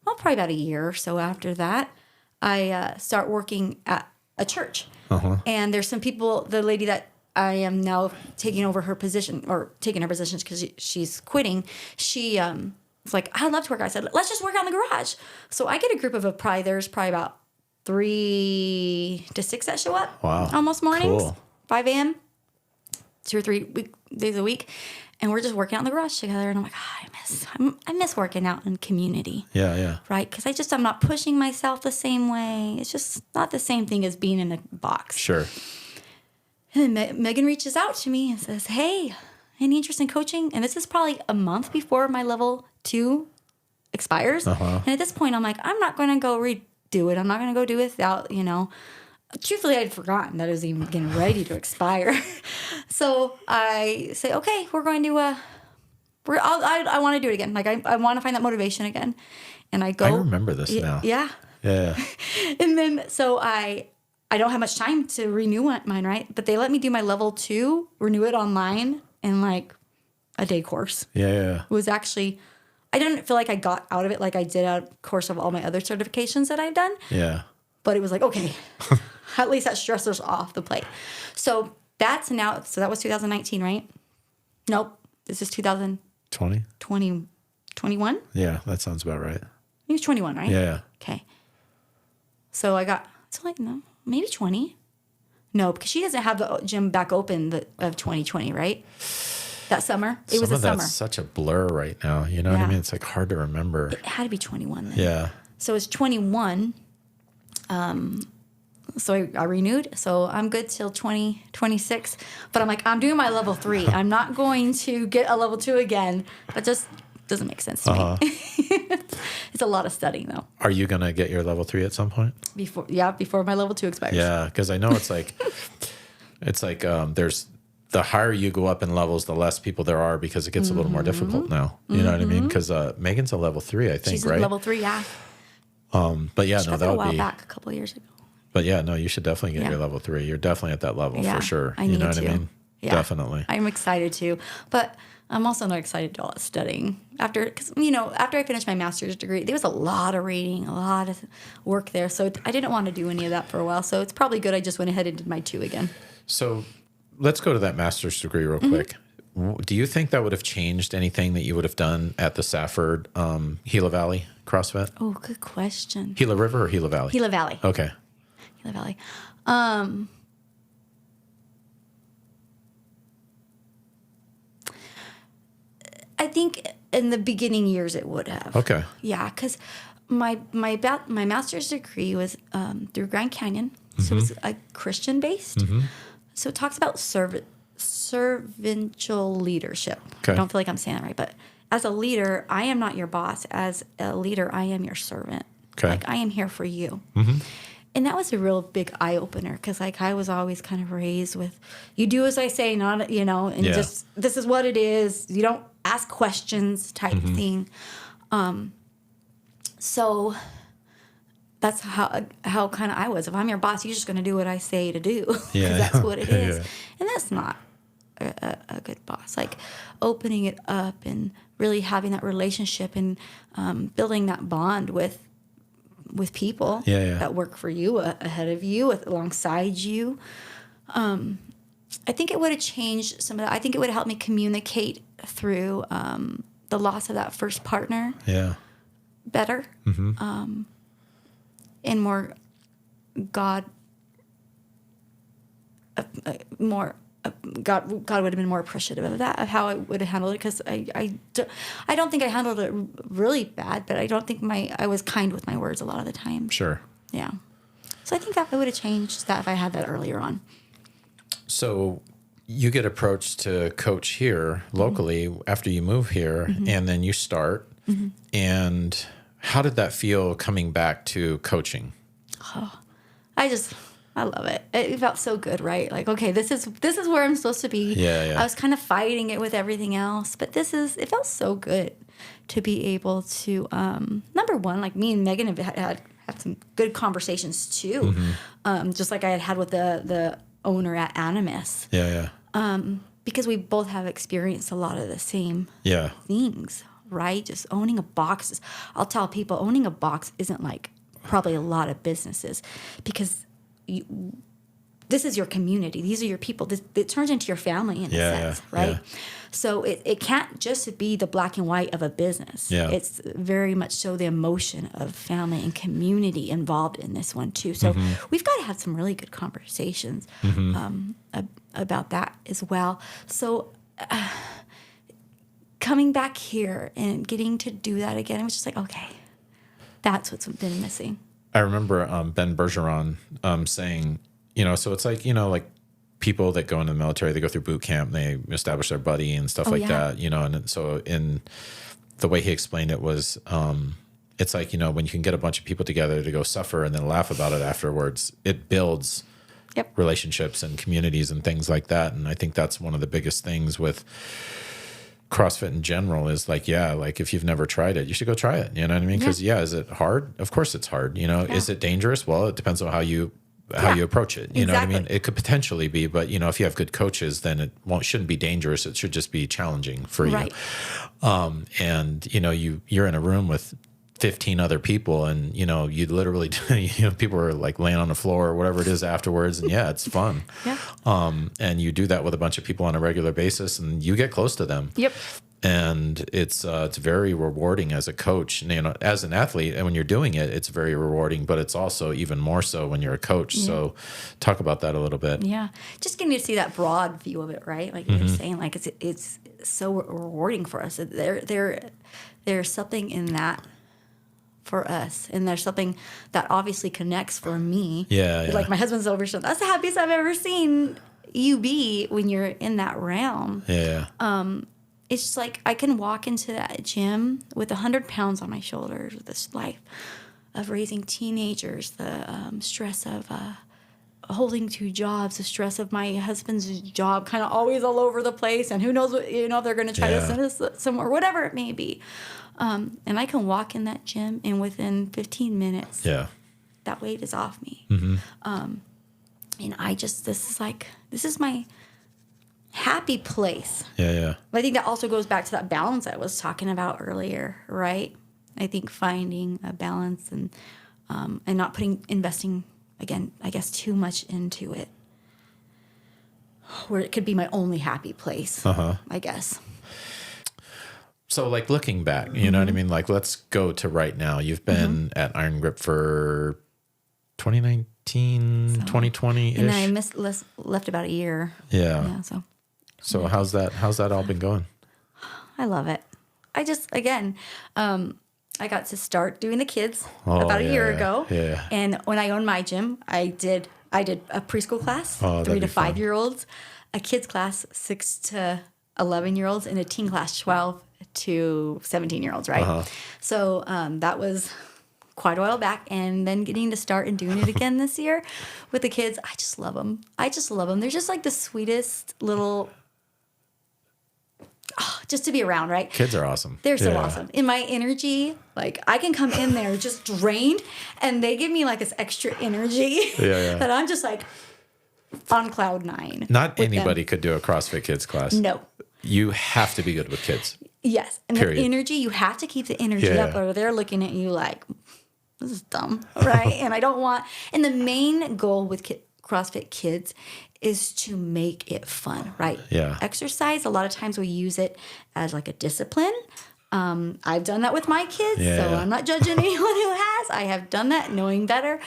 probably about a year or so after that, I start working at a church. And there's some people, the lady that I am now taking her position because she's quitting, it's like, I'd love to work out. I said, let's just work out in the garage. So I get a group of there's probably about 3 to 6 that show up. Wow. Almost mornings. Cool. 5 a.m. 2 or 3 days a week. And we're just working out in the garage together. And I'm like, I miss working out in community. Yeah. Right? Because I'm not pushing myself the same way. It's just not the same thing as being in a box. Sure. And then Megan reaches out to me and says, hey, any interest in coaching? And this is probably a month before my level 2 expires. And at this point, I'm like, I'm not going to go redo it. I'm not going to go do it without, Truthfully, I'd forgotten that it was even getting ready to expire. So I say, okay, we're going to, I want to do it again. Like, I want to find that motivation again. And I go. I remember this now. Yeah. Yeah. And then, so I don't have much time to renew mine, right? But they let me do my level 2, renew it online in like a day course. Yeah. It was actually, I didn't feel like I got out of it like I did out of course of all my other certifications that I've done. Yeah. But it was like, okay, at least that stressor's off the plate. So that was 2019, right? Nope. This is 2020. 21? Yeah, that sounds about right. I think it's 21, right? Yeah. Okay. So maybe 20. No, because she doesn't have the gym back open of 2020, right? That summer. It was a summer. That's such a blur right now. You know what I mean? It's like hard to remember. It had to be 21 then. Yeah. So it's 21. So I renewed. So I'm good till 2026. But I'm like, I'm doing my level 3. I'm not going to get a level 2 again. That just doesn't make sense to me. It's a lot of studying, though. Are you going to get your level 3 at some point? Before my level 2 expires. Yeah, because I know it's like, there's the higher you go up in levels, the less people there are because it gets a little more difficult now. You know what I mean? Because Megan's a level 3, I think, She's right? level 3, yeah. But yeah, no, that would be back a couple of years ago. But yeah, no, you should definitely get your level 3. You're definitely at that level for sure. You know what I mean? Yeah. Definitely. I'm excited too, but I'm also not excited to do all that studying after I finished my master's degree, there was a lot of reading, a lot of work there. So I didn't want to do any of that for a while. So it's probably good I just went ahead and did my 2 again. So let's go to that master's degree real quick. Do you think that would have changed anything that you would have done at the Safford Gila Valley CrossFit? Oh, good question. Gila River or Gila Valley? Gila Valley. Okay. the valley. I think in the beginning years it would have. Okay. Yeah, because my master's degree was through Grand Canyon, so it was Christian based. So it talks about servantful leadership. Okay. I don't feel like I'm saying that right, but as a leader, I am not your boss. As a leader, I am your servant. Okay. Like, I am here for you. And that was a real big eye opener because, like, I was always kind of raised with, you do as I say, not, and just, this is what it is. You don't ask questions type of thing. So that's how kind of I was. If I'm your boss, you're just going to do what I say to do. Because that's what it is. And that's not a good boss. Like, opening it up and really having that relationship and building that bond with people that work for you, ahead of you, alongside you. I think it would have changed some of that. I think it would have helped me communicate through the loss of that first partner better and more God would have been more appreciative of that, of how I would have handled it, because I don't think I handled it really bad, but I don't think I was kind with my words a lot of the time. Sure. Yeah. So I think that I would have changed that if I had that earlier on. So you get approached to coach here locally after you move here, and then you start. And how did that feel coming back to coaching? Oh, I love it. It felt so good, right? Like, okay, this is where I'm supposed to be. Yeah. I was kind of fighting it with everything else, but it felt so good to be able to, number one, like, me and Megan have had some good conversations too. Just like I had with the owner at Animus. Yeah. Because we both have experienced a lot of the same things, right? Just owning a box. I'll tell people, owning a box isn't like probably a lot of businesses, because this is your community. These are your people. It turns into your family in a sense, right? Yeah. So it can't just be the black and white of a business. Yeah. It's very much so the emotion of family and community involved in this one too. So we've got to have some really good conversations about that as well. So coming back here and getting to do that again, it was just like, okay, that's what's been missing. I remember Ben Bergeron saying, so it's like, like people that go into the military, they go through boot camp, they establish their buddy and stuff that, and so in the way he explained it was, it's like, when you can get a bunch of people together to go suffer and then laugh about it afterwards, it builds relationships and communities and things like that. And I think that's one of the biggest things with CrossFit in general is like, like if you've never tried it, you should go try it. You know what I mean? Because is it hard? Of course it's hard. Is it dangerous? Well, it depends on how you approach it. You know what I mean? It could potentially be, but if you have good coaches, then it shouldn't be dangerous. It should just be challenging for you. And you're in a room with 15 other people, and you literally people are like laying on the floor or whatever it is afterwards, and it's fun. And you do that with a bunch of people on a regular basis, and you get close to them. And it's very rewarding as a coach, and, as an athlete, and when you're doing it, it's very rewarding, but it's also even more so when you're a coach. So talk about that a little bit. Just getting to see that broad view of it, right? Like you were saying, like it's so rewarding for us. There's something in that for us, and there's something that obviously connects for me. Like my husband's over, so that's the happiest I've ever seen you be when you're in that realm. It's just like I can walk into that gym with 100 pounds on my shoulders, with this life of raising teenagers, the stress of holding 2 jobs, the stress of my husband's job kind of always all over the place, and who knows what, they're going to try to send us somewhere, whatever it may be. And I can walk in that gym, and within 15 minutes, that weight is off me. And this is my happy place. But I think that also goes back to that balance I was talking about earlier, right? I think finding a balance and not investing, again, I guess, too much into it, where it could be my only happy place, I guess. So, like, looking back, you know what I mean? Like, let's go to right now. You've been at Iron Grip for 29 2020-ish. And I left about a year. Yeah. So how's that all been going? I love it. I just, again, I got to start doing the kids about a year ago. Yeah. And when I owned my gym, I did a preschool class, 3 to 5 year olds, a kids class, 6 to 11 year olds, and a teen class, 12 to 17 year olds, right? So that was quite a while back. And then getting to start and doing it again this year with the kids, I just love them. They're just like the sweetest little... just to be around, right? Kids are awesome. They're so awesome. In my energy, like I can come in there just drained, and they give me like this extra energy that I'm just like on cloud 9. Not anybody could do a CrossFit Kids class. No. You have to be good with kids. Yes. And the energy, you have to keep the energy up, or they're looking at you like, this is dumb, right? And the main goal with CrossFit Kids is to make it fun, right? Yeah. Exercise, a lot of times we use it as like a discipline. I've done that with my kids, so I'm not judging anyone who has. I have done that knowing better.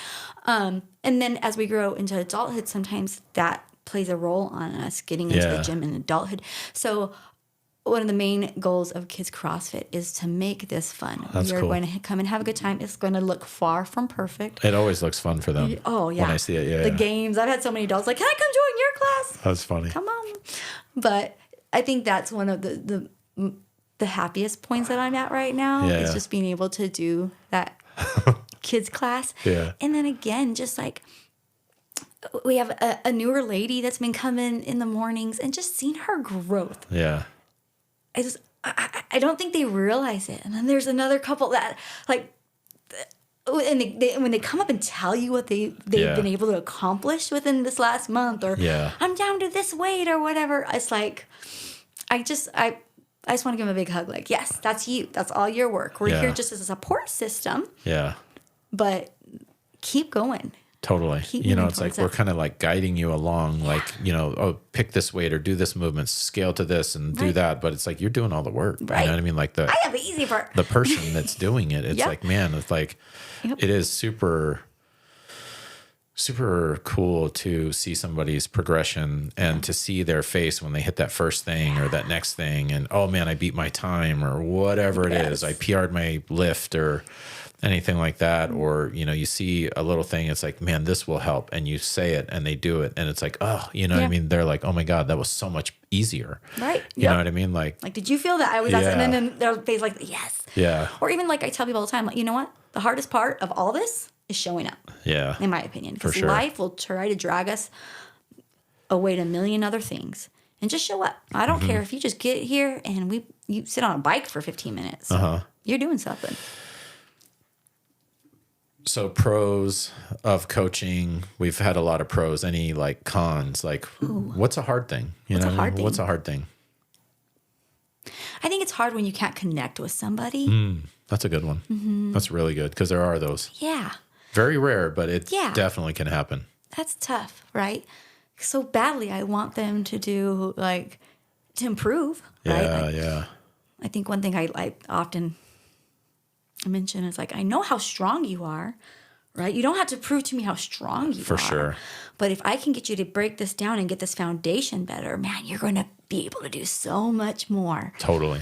And then as we grow into adulthood, sometimes that plays a role on us getting into the gym in adulthood. So one of the main goals of Kids CrossFit is to make this fun. You're going to come and have a good time. It's going to look far from perfect. It always looks fun for them. Oh, yeah. When I see it, The games. I've had so many adults like, can I come join your class? That's funny. Come on. But I think that's one of the happiest points that I'm at right now is just being able to do that kids class. Yeah. And then again, just like we have a newer lady that's been coming in the mornings, and just seeing her growth. Yeah. I don't think they realize it. And then there's another couple that like, and when they come up and tell you what they've been able to accomplish within this last month, or I'm down to this weight or whatever, it's like, I just want to give them a big hug. Like, yes, that's you. That's all your work. We're here just as a support system. Yeah. But keep going. Totally. It's like we're kind of like guiding you along, like, pick this weight or do this movement, scale to this and do that. But it's like you're doing all the work. Right. You know what I mean? Like I have the easy part. The person that's doing it, it's like, man, it's like it is super, super cool to see somebody's progression and to see their face when they hit that first thing or that next thing. And, oh, man, I beat my time or whatever it is. I PR'd my lift or anything like that, or you see a little thing, it's like, man, this will help, and you say it and they do it, and it's like, oh, what I mean, they're like, oh my god, that was so much easier, right? You know what I mean? Like did you feel that? I was asking, and then their face like, yes, or even like I tell people all the time, like, you know what, the hardest part of all this is showing up, in my opinion, because life will try to drag us away to a million other things, and just show up. I don't care if you just get here and you sit on a bike for 15 minutes, you're doing something. So pros of coaching, we've had a lot of pros. Any like cons? Like, what's a hard thing? What's a hard thing? I think it's hard when you can't connect with somebody. That's a good one. That's really good, because there are those. Yeah. Very rare, but it definitely can happen. That's tough, right? So badly, I want them to do to improve. Right? I think one thing I often mention is like, I know how strong you are, right? You don't have to prove to me how strong you are. For sure. But if I can get you to break this down and get this foundation better, man, you're going to be able to do so much more. Totally.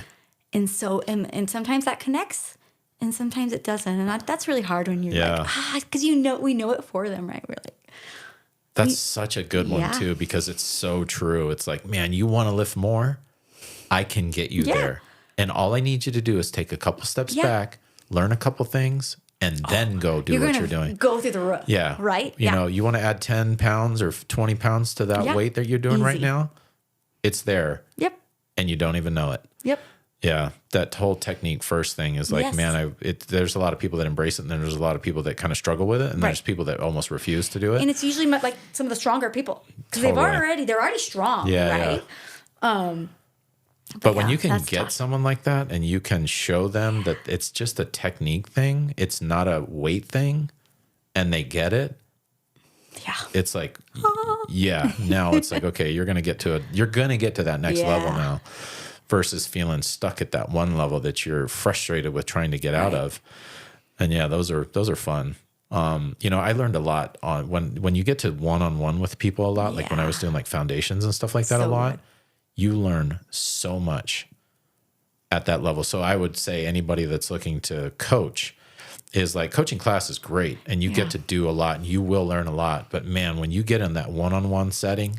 And so, and sometimes that connects and sometimes it doesn't. And that's really hard when you're like, because we know it for them, right? We're like, that's such a good one too, because it's so true. It's like, man, you want to lift more? I can get you there. And all I need you to do is take a couple steps back, learn a couple things, and then go do what you're doing. Go through the roof. Yeah. Right? You know, you want to add 10 pounds or 20 pounds to that weight that you're doing right now? It's there. Yep. And you don't even know it. Yep. Yeah. That whole technique first thing is like, man, there's a lot of people that embrace it, and then there's a lot of people that kind of struggle with it, and there's people that almost refuse to do it. And it's usually like some of the stronger people, because they're already strong, right? But when you can get someone like that and you can show them that it's just a technique thing, it's not a weight thing, and they get it, it's like, now it's like, okay, you're going to get to that next level now, versus feeling stuck at that one level that you're frustrated with trying to get out of. And those are fun. I learned a lot on when you get to one-on-one with people a lot, like when I was doing like foundations and stuff like that a lot, you learn so much at that level. So I would say anybody that's looking to coach is like, coaching class is great and you get to do a lot and you will learn a lot. But man, when you get in that one-on-one setting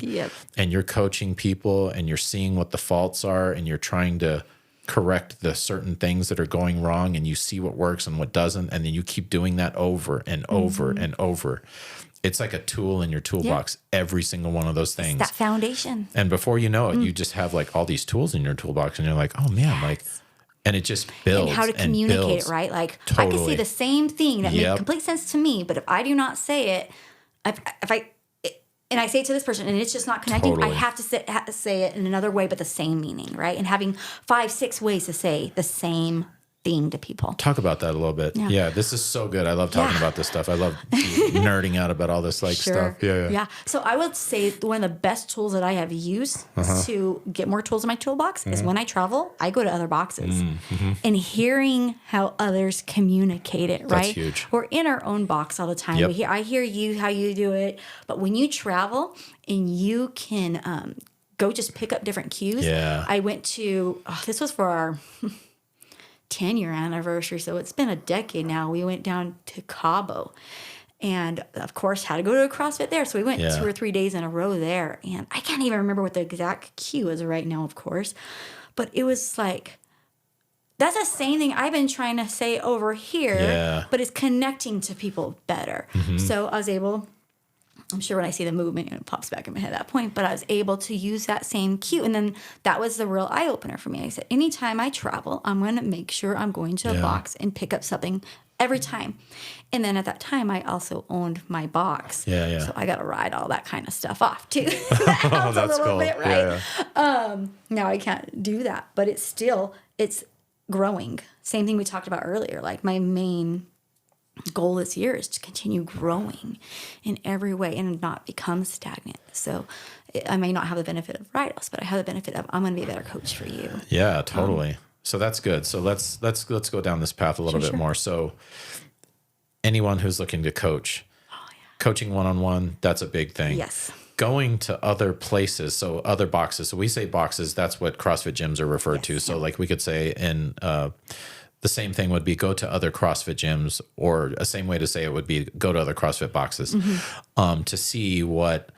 and you're coaching people and you're seeing what the faults are and you're trying to correct the certain things that are going wrong and you see what works and what doesn't, and then you keep doing that over and over and over. It's like a tool in your toolbox, every single one of those things. It's that foundation. And before you know it, you just have like all these tools in your toolbox and you're like, oh man, like, and it just builds. And how to communicate it, right? Like I can say the same thing that makes complete sense to me, but if I do not say it, and I say it to this person and it's just not connecting, I have to say it in another way, but the same meaning, right? And having 5-6 ways to say the same thing to people. Talk about that a little bit. Yeah, this is so good. I love talking about this stuff. I love nerding out about all this stuff. Yeah. So I would say one of the best tools that I have used to get more tools in my toolbox is when I travel, I go to other boxes and hearing how others communicate it, right? That's huge. We're in our own box all the time. I hear you, how you do it. But when you travel and you can go just pick up different cues. I went to, this was for our 10-year anniversary, so it's been a decade now. We went down to Cabo and of course had to go to a CrossFit there, so we went 2 or 3 days in a row there, and I can't even remember what the exact cue is right now, of course, but it was like, that's the same thing I've been trying to say over here, but it's connecting to people better. So I was able, I'm sure when I see the movement, it pops back in my head at that point, but I was able to use that same cue. And then that was the real eye-opener for me. I said, anytime I travel, I'm going to make sure I'm going to a box and pick up something every time. And then at that time, I also owned my box. So I got to ride all that kind of stuff off, too. That helps a little bit, right? Now I can't do that, but it's growing. Same thing we talked about earlier. Like my main goal this year is to continue growing in every way and not become stagnant. So I may not have the benefit of write-offs, but I have the benefit of I'm going to be a better coach for you. Yeah, totally. So that's good. So let's go down this path a little bit more. So anyone who's looking to coach, coaching one-on-one, that's a big thing. Yes. Going to other places, so other boxes. So we say boxes, that's what CrossFit gyms are referred to. So like we could say in the same thing would be go to other CrossFit gyms, or a same way to say it would be go to other CrossFit boxes to see what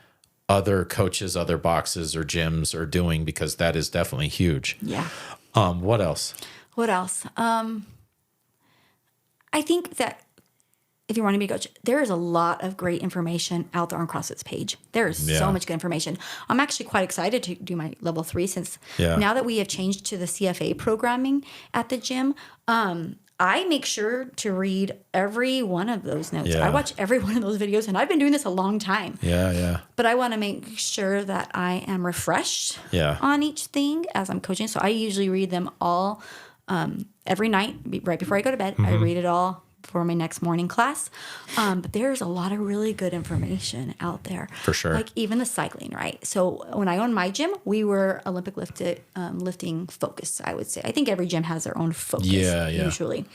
other coaches, other boxes or gyms are doing, because that is definitely huge. Yeah. What else? I think that if you want to be a coach, there is a lot of great information out there on CrossFit's page. There is so much good information. I'm actually quite excited to do my level 3 since now that we have changed to the CFA programming at the gym. I make sure to read every one of those notes. I watch every one of those videos, and I've been doing this a long time. But I want to make sure that I am refreshed on each thing as I'm coaching. So I usually read them all every night, right before I go to bed. I read it all for my next morning class. But there's a lot of really good information out there. For sure. Like even the cycling, right? So when I owned my gym, we were Olympic lifting focused, I would say. I think every gym has their own focus usually.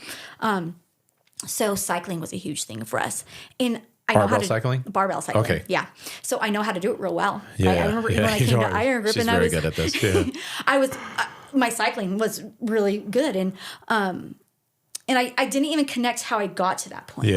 So cycling was a huge thing for us. And barbell cycling? Barbell cycling. Okay. Yeah. So I know how to do it real well. I remember when I came to Iron Grip, and I was very good at this. My cycling was really good. And I didn't even connect how I got to that point.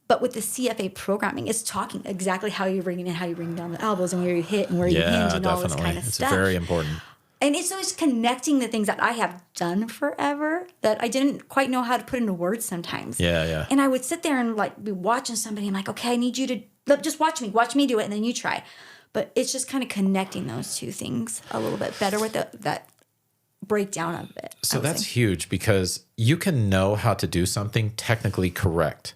But with the CFA programming, it's talking exactly how you bring it in, how you bring down the elbows, and where you hit and where you hinge and all this kind of stuff. It's very important. And it's always connecting the things that I have done forever that I didn't quite know how to put into words sometimes. And I would sit there and like be watching somebody. I'm like, okay, I need you to just watch me do it, and then you try. But it's just kind of connecting those two things a little bit better with that breakdown of it. So that's huge, because you can know how to do something technically correct,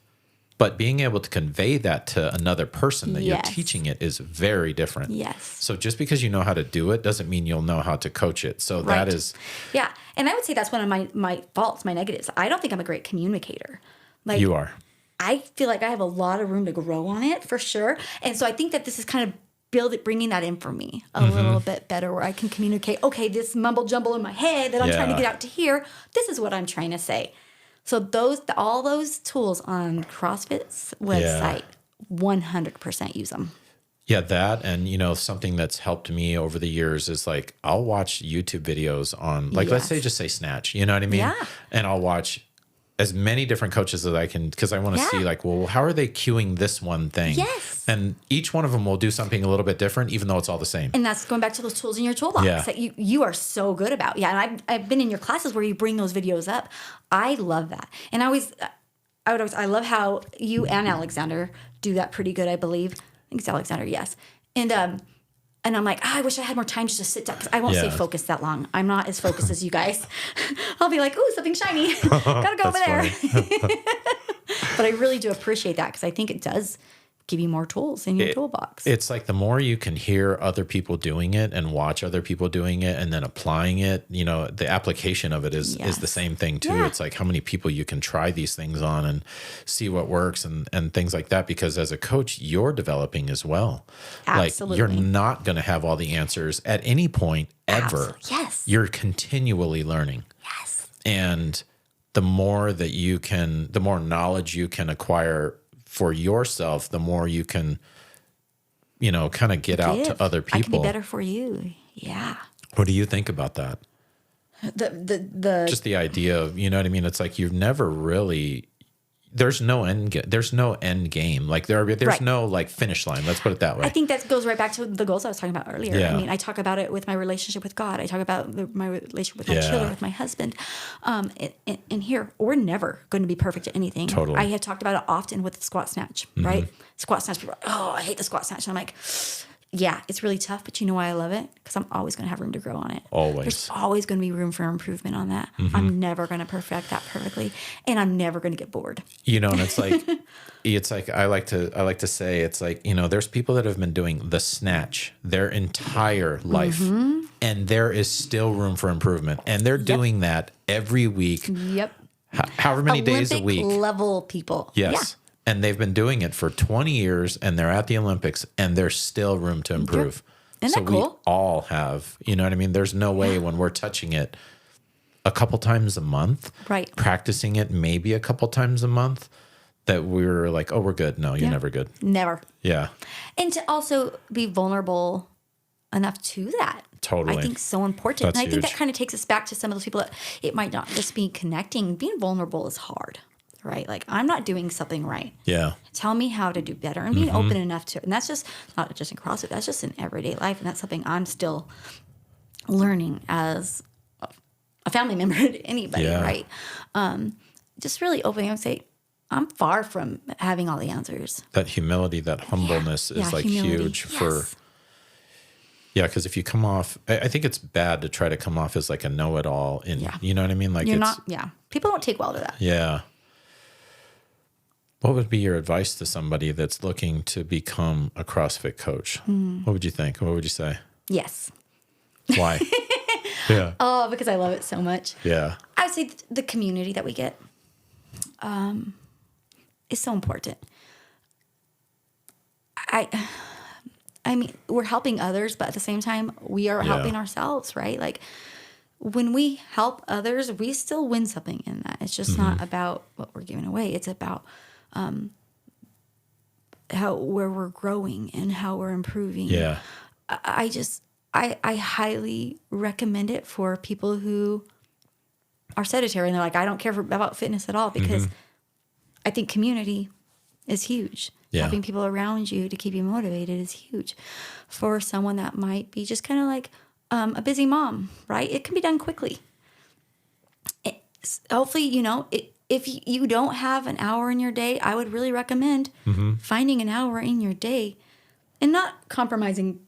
but being able to convey that to another person that you're teaching it is very different. So just because you know how to do it doesn't mean you'll know how to coach it. So that is... Yeah. And I would say that's one of my faults, my negatives. I don't think I'm a great communicator. Like you are. I feel like I have a lot of room to grow on it for sure. And so I think that this is kind of bringing that in for me a little bit better, where I can communicate, okay, this mumble jumble in my head that I'm trying to get out to here, this is what I'm trying to say. So all those tools on CrossFit's website, 100% use them. Yeah, that, and something that's helped me over the years is like I'll watch YouTube videos on let's say snatch, you know what I mean? Yeah. And I'll watch as many different coaches as I can because I want to see how are they cueing this one thing? Yes. And each one of them will do something a little bit different, even though it's all the same. And that's going back to those tools in your toolbox that you are so good about. Yeah, and I've been in your classes where you bring those videos up. I love that, and I love how you and Alexander do that pretty good. I believe. I think it's Alexander. Yes, and I'm like, I wish I had more time just to sit down because I won't stay focused that long. I'm not as focused as you guys. I'll be like, ooh, something shiny. Gotta go over there. But I really do appreciate that because I think it does give you more tools in your toolbox. It's like the more you can hear other people doing it and watch other people doing it and then applying it, the application of it is the same thing too. Yeah. It's like how many people you can try these things on and see what works and things like that. Because as a coach, you're developing as well. Absolutely. Like you're not going to have all the answers at any point ever. Absolutely. Yes. You're continually learning. Yes. And the more knowledge you can acquire for yourself, the more you can, kind of get out to other people. I can be better for you. Yeah. What do you think about that? The just the idea of, you know what I mean? It's like you've never really. There's no end game. Like there's no like finish line. Let's put it that way. I think that goes right back to the goals I was talking about earlier. Yeah. I mean, I talk about it with my relationship with God. I talk about my relationship with my children, with my husband. And here, we're never going to be perfect at anything. Totally. I have talked about it often with the squat snatch, right? Squat snatch, people are like, oh, I hate the squat snatch. And I'm like, yeah, it's really tough, but you know why I love it? Because I'm always going to have room to grow on it. Always. There's always going to be room for improvement on that. I'm never going to perfect that perfectly, and I'm never going to get bored. And it's like, I like to say, it's like, there's people that have been doing the snatch their entire life, and there is still room for improvement, and they're doing that every week. Yep. However many days a week. Olympic level people. Yes. Yeah. And they've been doing it for 20 years and they're at the Olympics and there's still room to improve. Yep. Isn't that cool? We all have, you know what I mean? There's no way when we're touching it a couple times a month, right? Practicing it maybe a couple times a month that we're like, oh, we're good. No, you're never good. Never. Yeah. And to also be vulnerable enough to that. Totally. I think so important. That's and I think huge. that kind of takes us back to some of those people that it might not just be connecting. Being vulnerable is hard. Right? Like I'm not doing something right. Yeah. Tell me how to do better and being open enough to it. And that's just not just in CrossFit, that's just in everyday life. And that's something I'm still learning as a family member to anybody, right? Just really opening up and say, I'm far from having all the answers. That humility, that humbleness is like humility. huge for. Yeah, because if you come off, I think it's bad to try to come off as like a know-it-all. You know what I mean? Like you're not. Yeah, people don't take well to that. Yeah. What would be your advice to somebody that's looking to become a CrossFit coach? What would you think? What would you say? Yes. Why? Yeah. Oh, because I love it so much. Yeah. I would say the community that we get is so important. I mean, we're helping others, but at the same time, we are helping ourselves, right? Like when we help others, we still win something in that. It's just not about what we're giving away. It's about where we're growing and how we're improving. Yeah. I highly recommend it for people who are sedentary and they're like, I don't care about fitness at all, because I think community is huge. Yeah. Having people around you to keep you motivated is huge. For someone that might be just kind of like a busy mom, right? It can be done quickly. Hopefully, if you don't have an hour in your day, I would really recommend finding an hour in your day and not compromising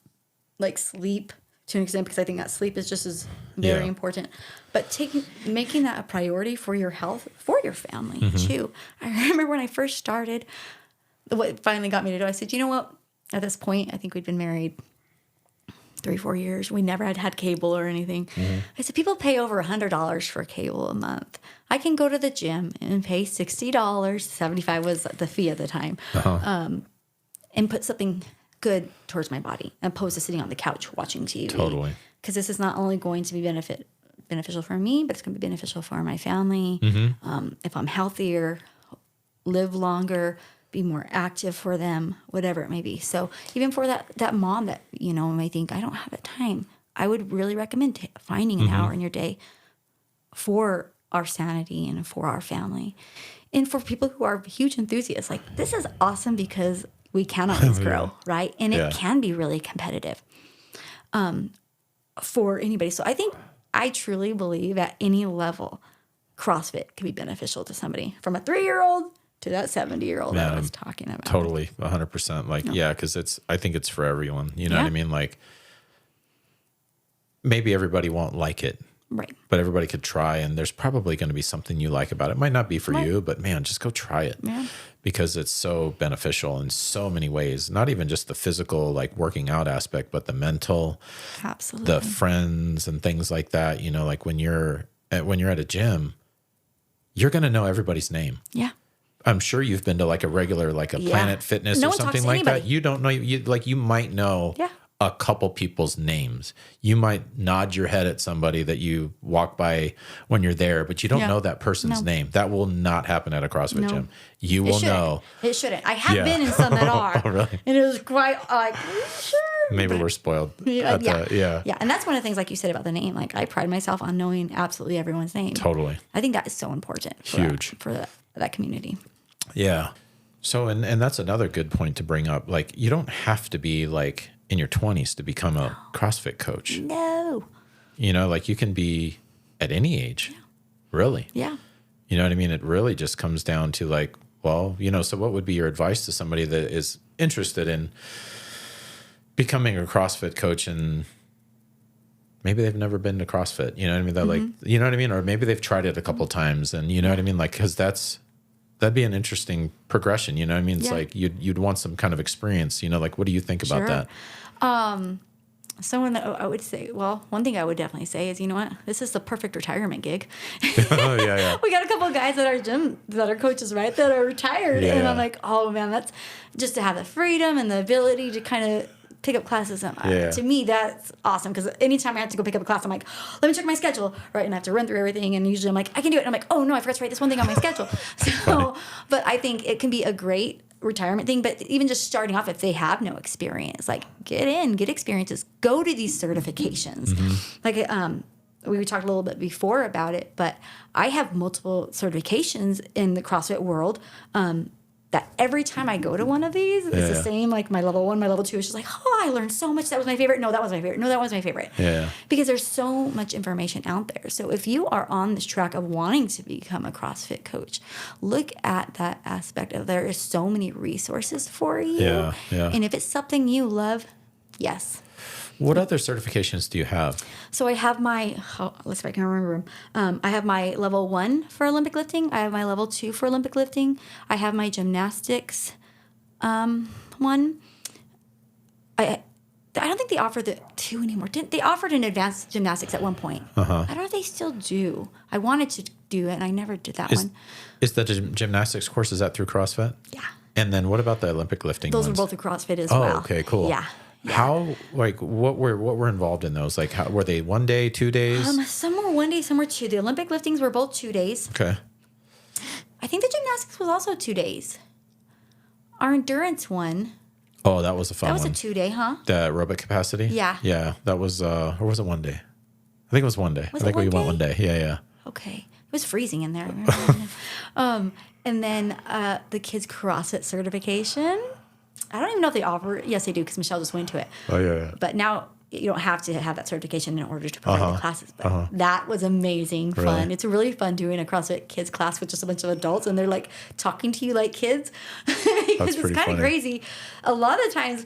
like sleep to an extent, because I think that sleep is just as very important. But making that a priority for your health, for your family too. I remember when I first started, what finally got me to do, I said, you know what? At this point, I think we'd been married 3-4 years. We never had cable or anything. I said, people pay over $100 for cable a month. I can go to the gym and pay $60. $75 was the fee at the time. And put something good towards my body, opposed to sitting on the couch watching TV. Totally. Because this is not only going to be beneficial for me, but it's going to be beneficial for my family. If I'm healthier, live longer, be more active for them, whatever it may be. So even for that mom that, may think, I don't have the time, I would really recommend finding an hour in your day for our sanity and for our family. And for people who are huge enthusiasts, like, this is awesome because we can always grow, right? And it can be really competitive for anybody. So I truly believe at any level, CrossFit can be beneficial to somebody, from a 3-year-old to that 70-year-old I was talking about. Totally, 100%. Like, because I think it's for everyone. You know what I mean? Like, maybe everybody won't like it. Right. But everybody could try, and there's probably going to be something you like about it. It might not be for you, but man, just go try it. Yeah. Because it's so beneficial in so many ways. Not even just the physical, like working out aspect, but the mental, absolutely, the friends and things like that. Like when you're at a gym, you're going to know everybody's name. Yeah. I'm sure you've been to like a regular, like a Planet Fitness or something like that. You don't know, you might know a couple people's names. You might nod your head at somebody that you walk by when you're there, but you don't know that person's name. That will not happen at a CrossFit gym. You will know. It shouldn't. I have been in some that are. Oh, really? And it was quite like, sure. Maybe we're spoiled. Yeah. And that's one of the things, like you said about the name. Like, I pride myself on knowing absolutely everyone's name. Totally. I think that is so important. For that community. Yeah. So, and that's another good point to bring up. Like, you don't have to be like in your 20s to become a CrossFit coach. No. Like, you can be at any age, really. Yeah. You know what I mean? It really just comes down to like, well, so what would be your advice to somebody that is interested in becoming a CrossFit coach, and maybe they've never been to CrossFit, you know what I mean? They're like, you know what I mean? Or maybe they've tried it a couple times, and you know what I mean? Like, cause that'd be an interesting progression. You know what I mean? It's like, you'd want some kind of experience, like, what do you think about that? Someone that I would say, one thing I would definitely say is, you know what? This is the perfect retirement gig. Oh, yeah. We got a couple of guys at our gym that are coaches, right? That are retired. And I'm like, oh man, that's just to have the freedom and the ability to kind of pick up classes. To me, that's awesome, because anytime I have to go pick up a class, I'm like, let me check my schedule, right? And I have to run through everything, and usually I'm like, I can do it. And I'm like, oh no, I forgot to write this one thing on my schedule. So, but I think it can be a great retirement thing. But even just starting off, if they have no experience, like, get experiences, go to these certifications. Like, we talked a little bit before about it, but I have multiple certifications in the CrossFit world. That every time I go to one of these, it's the same, like my level 1, my level 2 is just like, oh, I learned so much. That was my favorite. No, that was my favorite. No, that was my favorite. Yeah. Because there's so much information out there. So if you are on this track of wanting to become a CrossFit coach, look at that aspect of there is so many resources for you. Yeah. And if it's something you love, yes. What other certifications do you have? So I have let's see if I can remember them. I have my level 1 for Olympic lifting. I have my level 2 for Olympic lifting. I have my gymnastics one. I don't think they offer the 2 anymore. They offered an advanced gymnastics at one point. I don't know if they still do. I wanted to do it, and I never did that one. Is the gymnastics course, is that through CrossFit? Yeah. And then what about the Olympic lifting Those ones? were both through CrossFit as well. Oh, okay, cool. Yeah. How, like, what were involved in those? Like, how were they 1 day, 2 days? Some were 1 day, some were 2. The Olympic liftings were both 2 days. Okay. I think the gymnastics was also 2 days. Our endurance one. Oh, that was a fun one. That was a 2 day, huh? The aerobic capacity? Yeah. Yeah, that was, or was it 1 day? I think it was 1 day. I think we went 1 day. Yeah. Okay. It was freezing in there. And then the kids' CrossFit certification. I don't even know if they offer it. Yes, they do, because Michelle just went to it. Oh, yeah. But now you don't have to have that certification in order to provide the classes. But that was amazing fun. Really? It's really fun doing a CrossFit kids class with just a bunch of adults, and they're like talking to you like kids. Because it's kind of crazy. A lot of times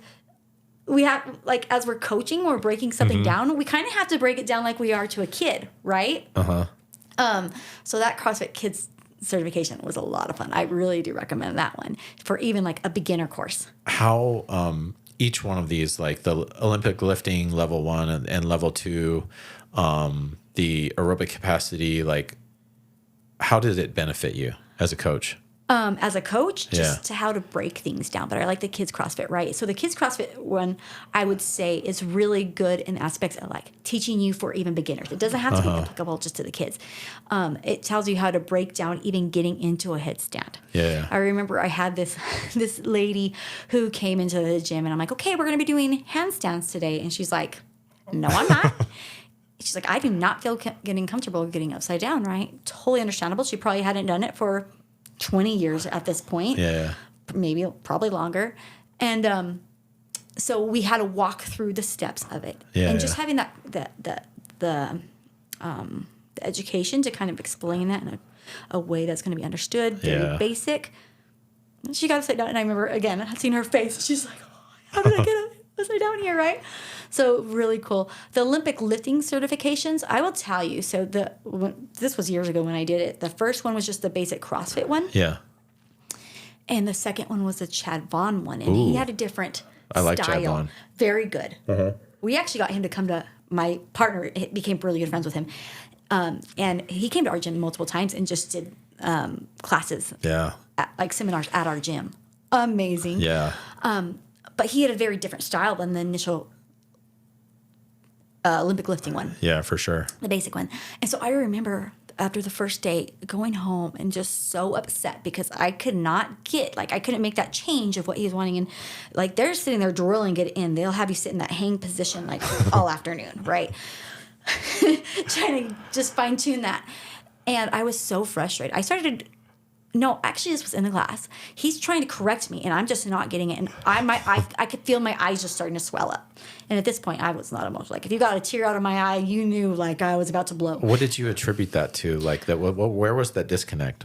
we have, like, as we're coaching, we're breaking something down. We kind of have to break it down like we are to a kid, right? So that CrossFit kids certification was a lot of fun. I really do recommend that one for even like a beginner course. How each one of these, like the Olympic lifting level 1 and level 2, the aerobic capacity, like, how did it benefit you as a coach? as a coach, just to how to break things down. But I like the kids CrossFit, right? So the kids CrossFit one, I would say, is really good in aspects of like teaching you for even beginners. It doesn't have to be applicable just to the kids. It tells you how to break down even getting into a headstand. Yeah. I remember I had this lady who came into the gym, and I'm like, okay, we're going to be doing handstands today. And she's like, no, I'm not. She's like, I do not feel getting comfortable getting upside down, right? Totally understandable. She probably hadn't done it for 20 years at this point. Yeah. Probably longer. And so we had to walk through the steps of it. Yeah, and just having the education to kind of explain that in a way that's going to be understood, very basic. She got upside down, and I remember, again, I had seen her face. She's like, oh, how did I get upside down here, right? So really cool. The Olympic lifting certifications, I will tell you. So this was years ago when I did it. The first one was just the basic CrossFit one. Yeah. And the second one was the Chad Vaughn one. And he had a different I like Chad Vaughn. Very good. We actually got him to come to my partner. Became really good friends with him. And he came to our gym multiple times and just did classes. Yeah. Like seminars at our gym. Amazing. Yeah. But he had a very different style than the initial Olympic lifting one. Yeah, for sure. The basic one. And so I remember after the first day going home and just so upset because I could not I couldn't make that change of what he was wanting. And like they're sitting there drilling it in. They'll have you sit in that hang position like all afternoon, right? Trying to just fine tune that. And I was so frustrated. Actually, this was in the class. He's trying to correct me, and I'm just not getting it. And I could feel my eyes just starting to swell up. And at this point, I was not emotional. Like, if you got a tear out of my eye, you knew, like, I was about to blow. What did you attribute that to? Like, that? Where was that disconnect?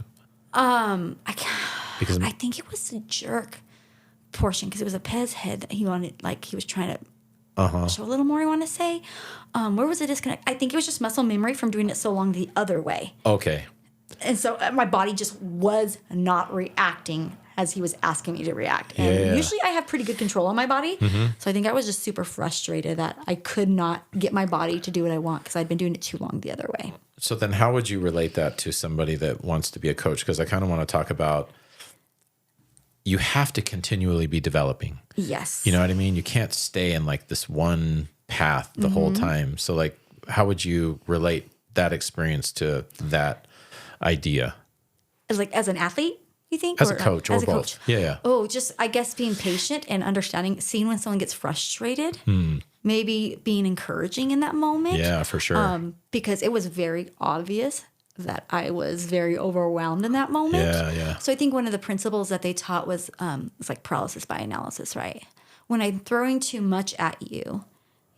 I think it was the jerk portion, because it was a Pez head that he wanted, like, he was trying to show a little more, I want to say. Where was the disconnect? I think it was just muscle memory from doing it so long the other way. Okay. And so my body just was not reacting as he was asking me to react. And usually I have pretty good control on my body. So I think I was just super frustrated that I could not get my body to do what I want because I'd been doing it too long the other way. So then how would you relate that to somebody that wants to be a coach? Because I kind of want to talk about you have to continually be developing. Yes. You know what I mean? You can't stay in like this one path the whole time. So like how would you relate that experience to that idea? As an athlete, you think? As a coach or both. Yeah. Oh, just, I guess, being patient and understanding, seeing when someone gets frustrated, maybe being encouraging in that moment. Yeah, for sure. Because it was very obvious that I was very overwhelmed in that moment. Yeah. So I think one of the principles that they taught was it's like paralysis by analysis, right? When I'm throwing too much at you,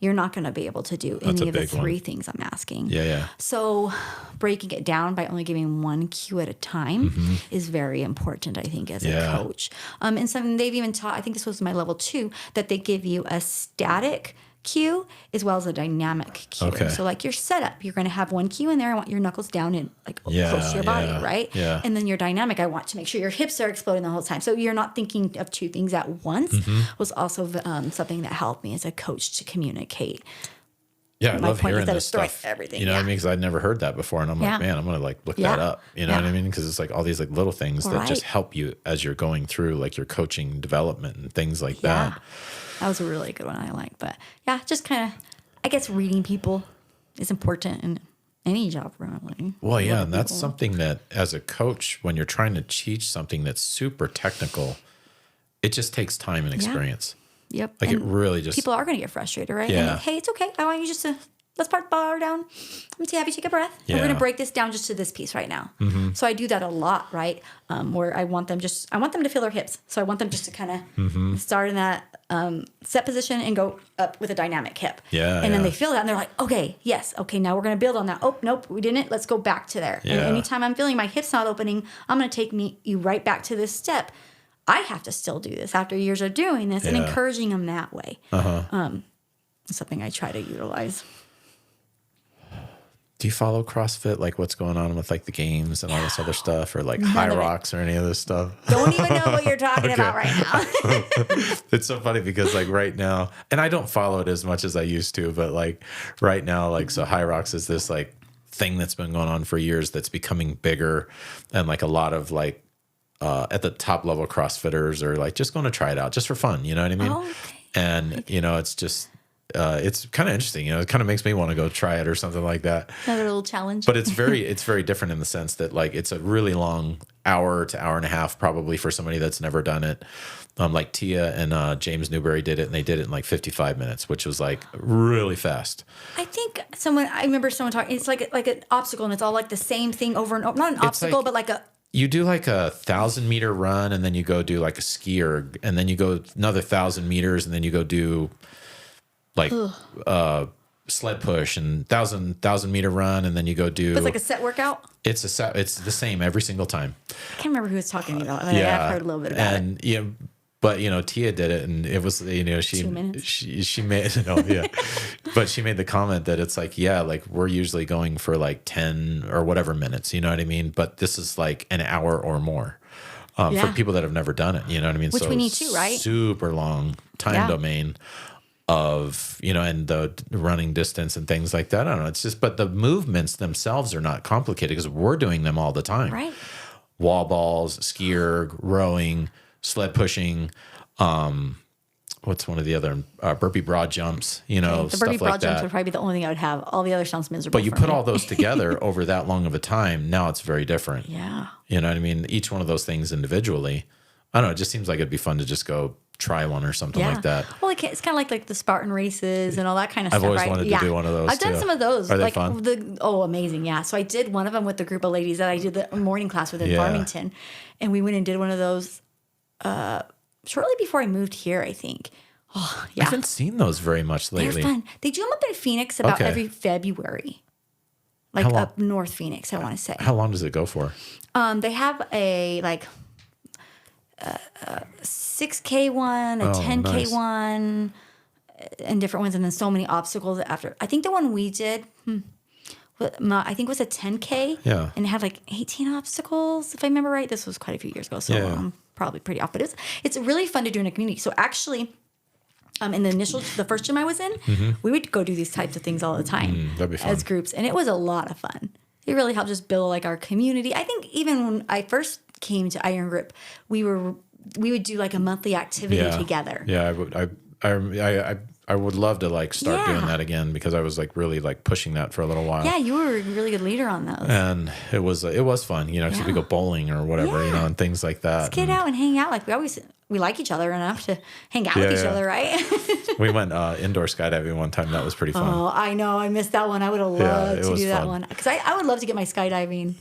you're not going to be able to do any of the three things I'm asking. Yeah. So breaking it down by only giving one cue at a time is very important, I think, as a coach. And something they've even taught, I think this was my level 2, that they give you a static cue as well as a dynamic cue. Okay. So like your setup, you're going to have one cue in there. I want your knuckles down and like close to your body, right? Yeah. And then your dynamic, I want to make sure your hips are exploding the whole time. So you're not thinking of two things at once was also something that helped me as a coach to communicate. Yeah, I love hearing this stuff. Everything. You know what I mean? Because I'd never heard that before. And I'm like, man, I'm going to like look that up. You know what I mean? Because it's like all these like little things that just help you as you're going through like your coaching development and things like that. That was a really good one I like. But yeah, just kind of, I guess reading people is important in any job, really. Well, yeah, and that's something that as a coach, when you're trying to teach something that's super technical, it just takes time and experience. Yep. Like, and it really just... People are going to get frustrated, right? Yeah. And, hey, it's okay. I want you just to... Let's part bar down. Let me have you take a breath. Yeah. We're going to break this down just to this piece right now. So I do that a lot, right? Where I want them to feel their hips. So I want them just to kind of start in that set position and go up with a dynamic hip. Yeah. And then they feel that and they're like, okay, yes. Okay, now we're going to build on that. Oh, nope, we didn't. Let's go back to there. Yeah. And anytime I'm feeling my hips not opening, I'm going to take you right back to this step. I have to still do this after years of doing this and encouraging them that way. It's something I try to utilize. Do you follow CrossFit, like what's going on with like the games and all this other stuff, or like High Rocks or any of this stuff? Don't even know what you're talking about right now. It's so funny because like right now, and I don't follow it as much as I used to, but like right now, like so High Rocks is this like thing that's been going on for years that's becoming bigger, and like a lot of like at the top level CrossFitters are like just going to try it out just for fun. You know what I mean? Oh, okay. And, you know, it's just, it's kind of interesting. You know, it kind of makes me want to go try it or something like that. Another little challenge. But it's very different in the sense that like it's a really long hour to hour and a half probably for somebody that's never done it. Like Tia and James Newberry did it, and they did it in like 55 minutes, which was like really fast. I think I remember someone talking, it's like an obstacle, and it's all like the same thing over and over. Not an obstacle, but like a... You do like 1,000-meter run, and then you go do like a skier, and then you go another 1,000 meters, and then you go do like sled push and 1,000-meter run, and then you go do... It's like a set workout? It's the same every single time. I can't remember who was talking about. I mean, I've heard a little bit about it. And, you know, but, you know, Tia did it, and it was, you know, 2 minutes. she made, but she made the comment that it's like, yeah, like we're usually going for like 10 or whatever minutes, you know what I mean? But this is like an hour or more for people that have never done it, you know what I mean? Which we need to, right? Super long time domain of, you know, and the running distance and things like that. I don't know. It's just, but the movements themselves are not complicated because we're doing them all the time. Right. Wall balls, skier, rowing, sled pushing, what's one of the other burpee broad jumps, you know, the stuff burpee like broad jumps that. would probably be the only thing I would have. All the other sounds miserable. But you put all those together over that long of a time, now it's very different. Yeah. You know what I mean? Each one of those things individually, I don't know, it just seems like it'd be fun to just go try one or something like that. Well, it's kind of like the Spartan races and all that kind of I've stuff, always right? wanted to do one of those. I've done some of those. Are they like fun? Amazing, yeah. So I did one of them with the group of ladies that I did the morning class with in Farmington, and we went and did one of those shortly before I moved here, I think. Oh, yeah. I haven't seen those very much lately. They're fun. They do them up in Phoenix about every February, like up North Phoenix, I want to say. How long does it go for? They have a like 6K one, a 10K one, and different ones, and then so many obstacles after. I think the one we did, I think was a 10K. Yeah. And it had like 18 obstacles, if I remember right. This was quite a few years ago, so I'm probably pretty off. But it's really fun to do in a community. So actually, in the first gym I was in, we would go do these types of things all the time that'd be fun. as groups, and it was a lot of fun. It really helped us build like our community. I think even when I first came to Iron Grip, we would do like a monthly activity together. Yeah, I would love to like start doing that again because I was like really like pushing that for a little while. Yeah, you were a really good leader on those. And it was fun, you know, because we go bowling or whatever, you know, and things like that. Let's get out and hang out. Like we like each other enough to hang out with each other, right? We went indoor skydiving one time. That was pretty fun. Oh, I know. I missed that one. I would have loved to do that one because I would love to get my skydiving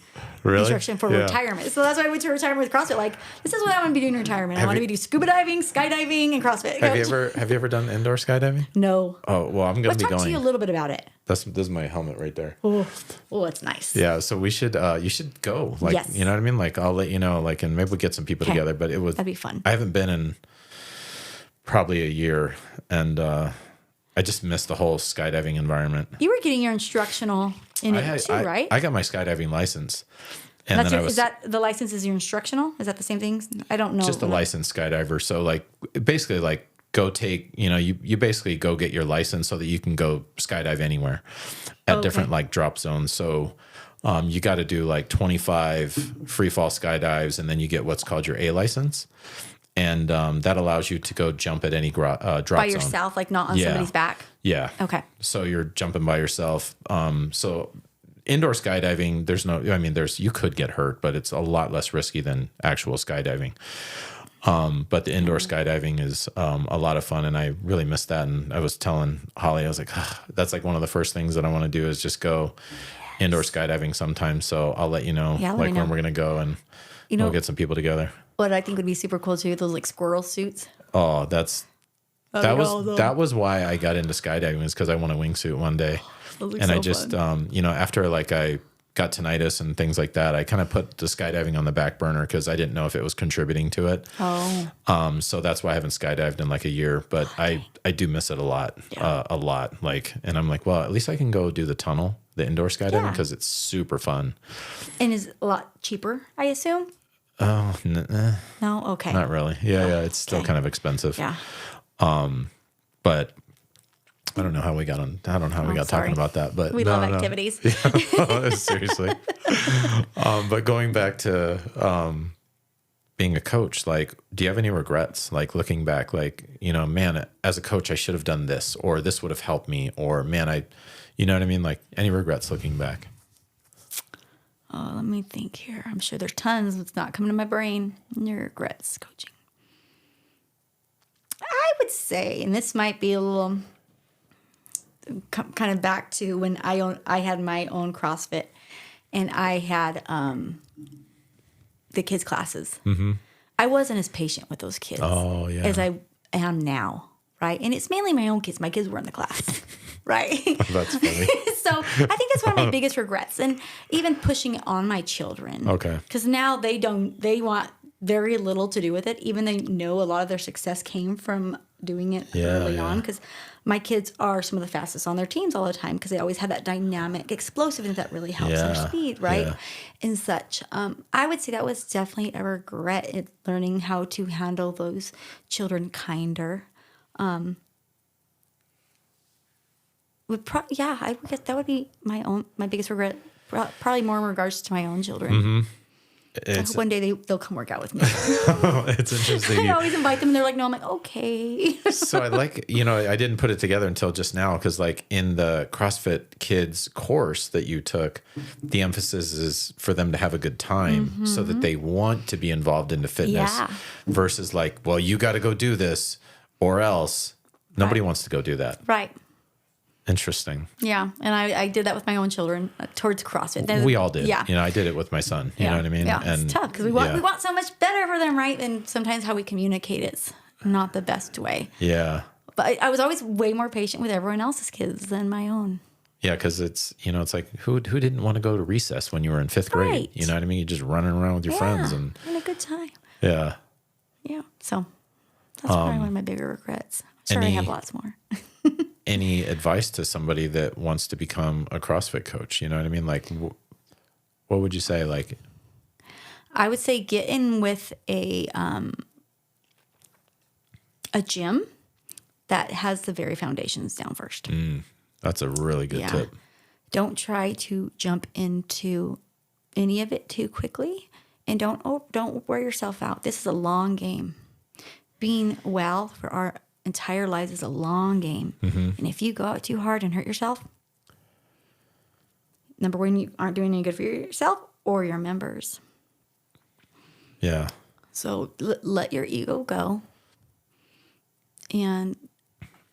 instruction for retirement. So that's why I went to retirement with CrossFit. Like, this is what I want to be doing in retirement. I want to be doing scuba diving, skydiving, and CrossFit. Have you ever done indoor skydiving? No. Oh, well, I'm going to be going. Let's talk to you a little bit about it. This is my helmet right there. Oh, it's nice. Yeah, so we should you should go. Like, you know what I mean? Like, I'll let you know, like, and maybe we'll get some people together, but that'd be fun. I haven't been in probably a year, and I just missed the whole skydiving environment. You were getting your instructional in it too, right? I got my skydiving license. And is that the license is your instructional? Is that the same thing? I don't know. Just a licensed skydiver. So like basically like go take, you know, you basically go get your license so that you can go skydive anywhere at different like drop zones. So you got to do like 25 free fall skydives, and then you get what's called your A license. And that allows you to go jump at any drop zone. By yourself, like not on somebody's back? Yeah. Okay. So you're jumping by yourself. So indoor skydiving, you could get hurt, but it's a lot less risky than actual skydiving. But the indoor skydiving is a lot of fun, and I really missed that. And I was telling Holly, I was like, that's like one of the first things that I want to do is just go indoor skydiving sometime. So I'll let you know when we're going to go, and we'll get some people together. What I think would be super cool too, those like squirrel suits. Oh, that was why I got into skydiving, is because I want a wingsuit one day. And I just, after like I got tinnitus and things like that, I kind of put the skydiving on the back burner because I didn't know if it was contributing to it. Oh. So that's why I haven't skydived in like a year, but I do miss it a lot, a lot. Like, and I'm like, well, at least I can go do the tunnel, the indoor skydiving, because it's super fun. And is a lot cheaper, I assume? Oh, no. Okay. Not really. Yeah. It's still kind of expensive. Yeah. But I don't know how we got on. I don't know how we got talking about that, but we love activities. Yeah, seriously. But going back to being a coach, like, do you have any regrets? Like looking back, like, man, as a coach, I should have done this, or this would have helped me, or man, you know what I mean? Like any regrets looking back? Oh, let me think here. I'm sure there's tons that's not coming to my brain. Any regrets coaching? I would say, and this might be a little kind of back to when I had my own CrossFit, and I had the kids' classes. Mm-hmm. I wasn't as patient with those kids as I am now, right? And it's mainly my own kids. My kids were in the class, right? That's funny. So I think that's one of my biggest regrets, and even pushing it on my children. Okay. Because now they want very little to do with it, even they know a lot of their success came from doing it early on. Because my kids are some of the fastest on their teams all the time because they always have that dynamic explosiveness that really helps their speed, right? Yeah. And such. I would say that was definitely a regret in learning how to handle those children kinder. I guess that would be my biggest regret. Probably more in regards to my own children. Mm-hmm. I hope one day they'll come work out with me. It's interesting. I always invite them, and they're like, "No." I'm like, "Okay." So I I didn't put it together until just now because, like, in the CrossFit Kids course that you took, the emphasis is for them to have a good time, so that they want to be involved into fitness. Versus like, well, you got to go do this, or else nobody wants to go do that. Right. Interesting. Yeah, and I did that with my own children towards CrossFit. We all did. Yeah. I did it with my son. You know what I mean? Yeah, and it's tough because we want so much better for them, right? And sometimes how we communicate is not the best way. Yeah. But I was always way more patient with everyone else's kids than my own. Yeah, because it's like who didn't want to go to recess when you were in 5th grade? Right. You know what I mean? You're just running around with your friends and having a good time. Yeah. Yeah. So that's probably one of my bigger regrets. I'm sure I have lots more. Any advice to somebody that wants to become a CrossFit coach? You know what I mean? Like, what would you say? Like, I would say get in with a gym that has the very foundations down first. That's a really good tip. Don't try to jump into any of it too quickly, and don't wear yourself out. This is a long game. Being well for our entire lives is a long game. And if you go out too hard and hurt yourself, number one, you aren't doing any good for yourself or your members. Yeah. So let your ego go. And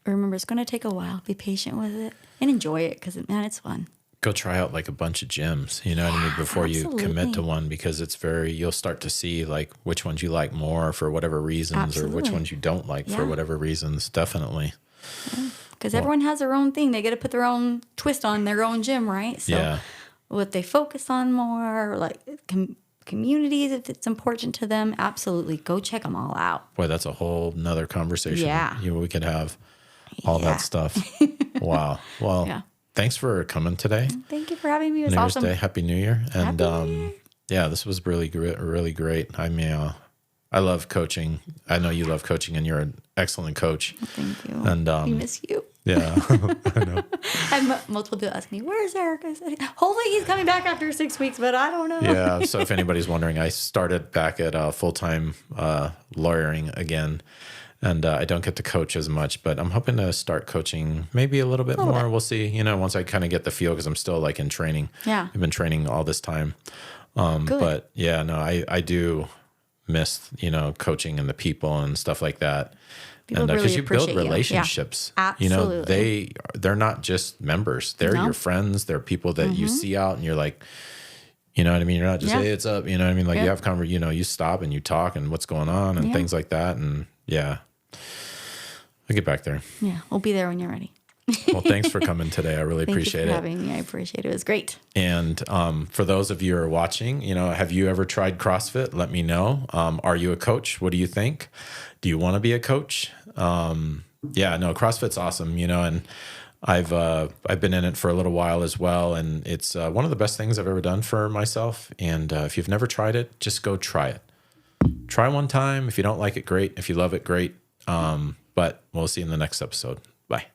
remember, it's going to take a while. Be patient with it and enjoy it because, man, it's fun. Go try out like a bunch of gyms, you know what I mean, before you commit to one, because you'll start to see like which ones you like more for whatever reasons or which ones you don't like for whatever reasons. Definitely. Because everyone has their own thing. They got to put their own twist on their own gym, right? So what they focus on more, like communities, if it's important to them, absolutely. Go check them all out. Boy, that's a whole nother conversation. Yeah. We could have all that stuff. Wow. Well, thanks for coming today. Thank you for having me. It was New Year's awesome. Day. Happy New Year. And Happy New Year. Yeah, this was really great. I mean, I love coaching. I know you love coaching, and you're an excellent coach. Well, thank you. And we miss you. Yeah, I know. I have multiple people asking me, "Where's Eric?" I said, "Hopefully he's coming back after 6 weeks, but I don't know." Yeah. So if anybody's wondering, I started back at full-time lawyering again. And I don't get to coach as much, but I'm hoping to start coaching maybe a little bit more. We'll see, once I kind of get the feel, because I'm still like in training. Yeah. I've been training all this time. But yeah, no, I do miss, coaching and the people and stuff like that. People and because really you build appreciate relationships, Absolutely. They're not just members. They're your friends. They're people that you see out and you're like, you know what I mean? You're not just, hey, it's up. You know what I mean? Like you have you stop and you talk and what's going on and things like that. And I'll get back there. Yeah, we'll be there when you're ready. Well, thanks for coming today. I really appreciate it. Thank you for having me. I appreciate it. It was great. And for those of you who are watching, have you ever tried CrossFit? Let me know. Are you a coach? What do you think? Do you want to be a coach? CrossFit's awesome, and I've been in it for a little while as well. And it's one of the best things I've ever done for myself. And if you've never tried it, just go try it. Try one time. If you don't like it, great. If you love it, great. But we'll see you in the next episode. Bye.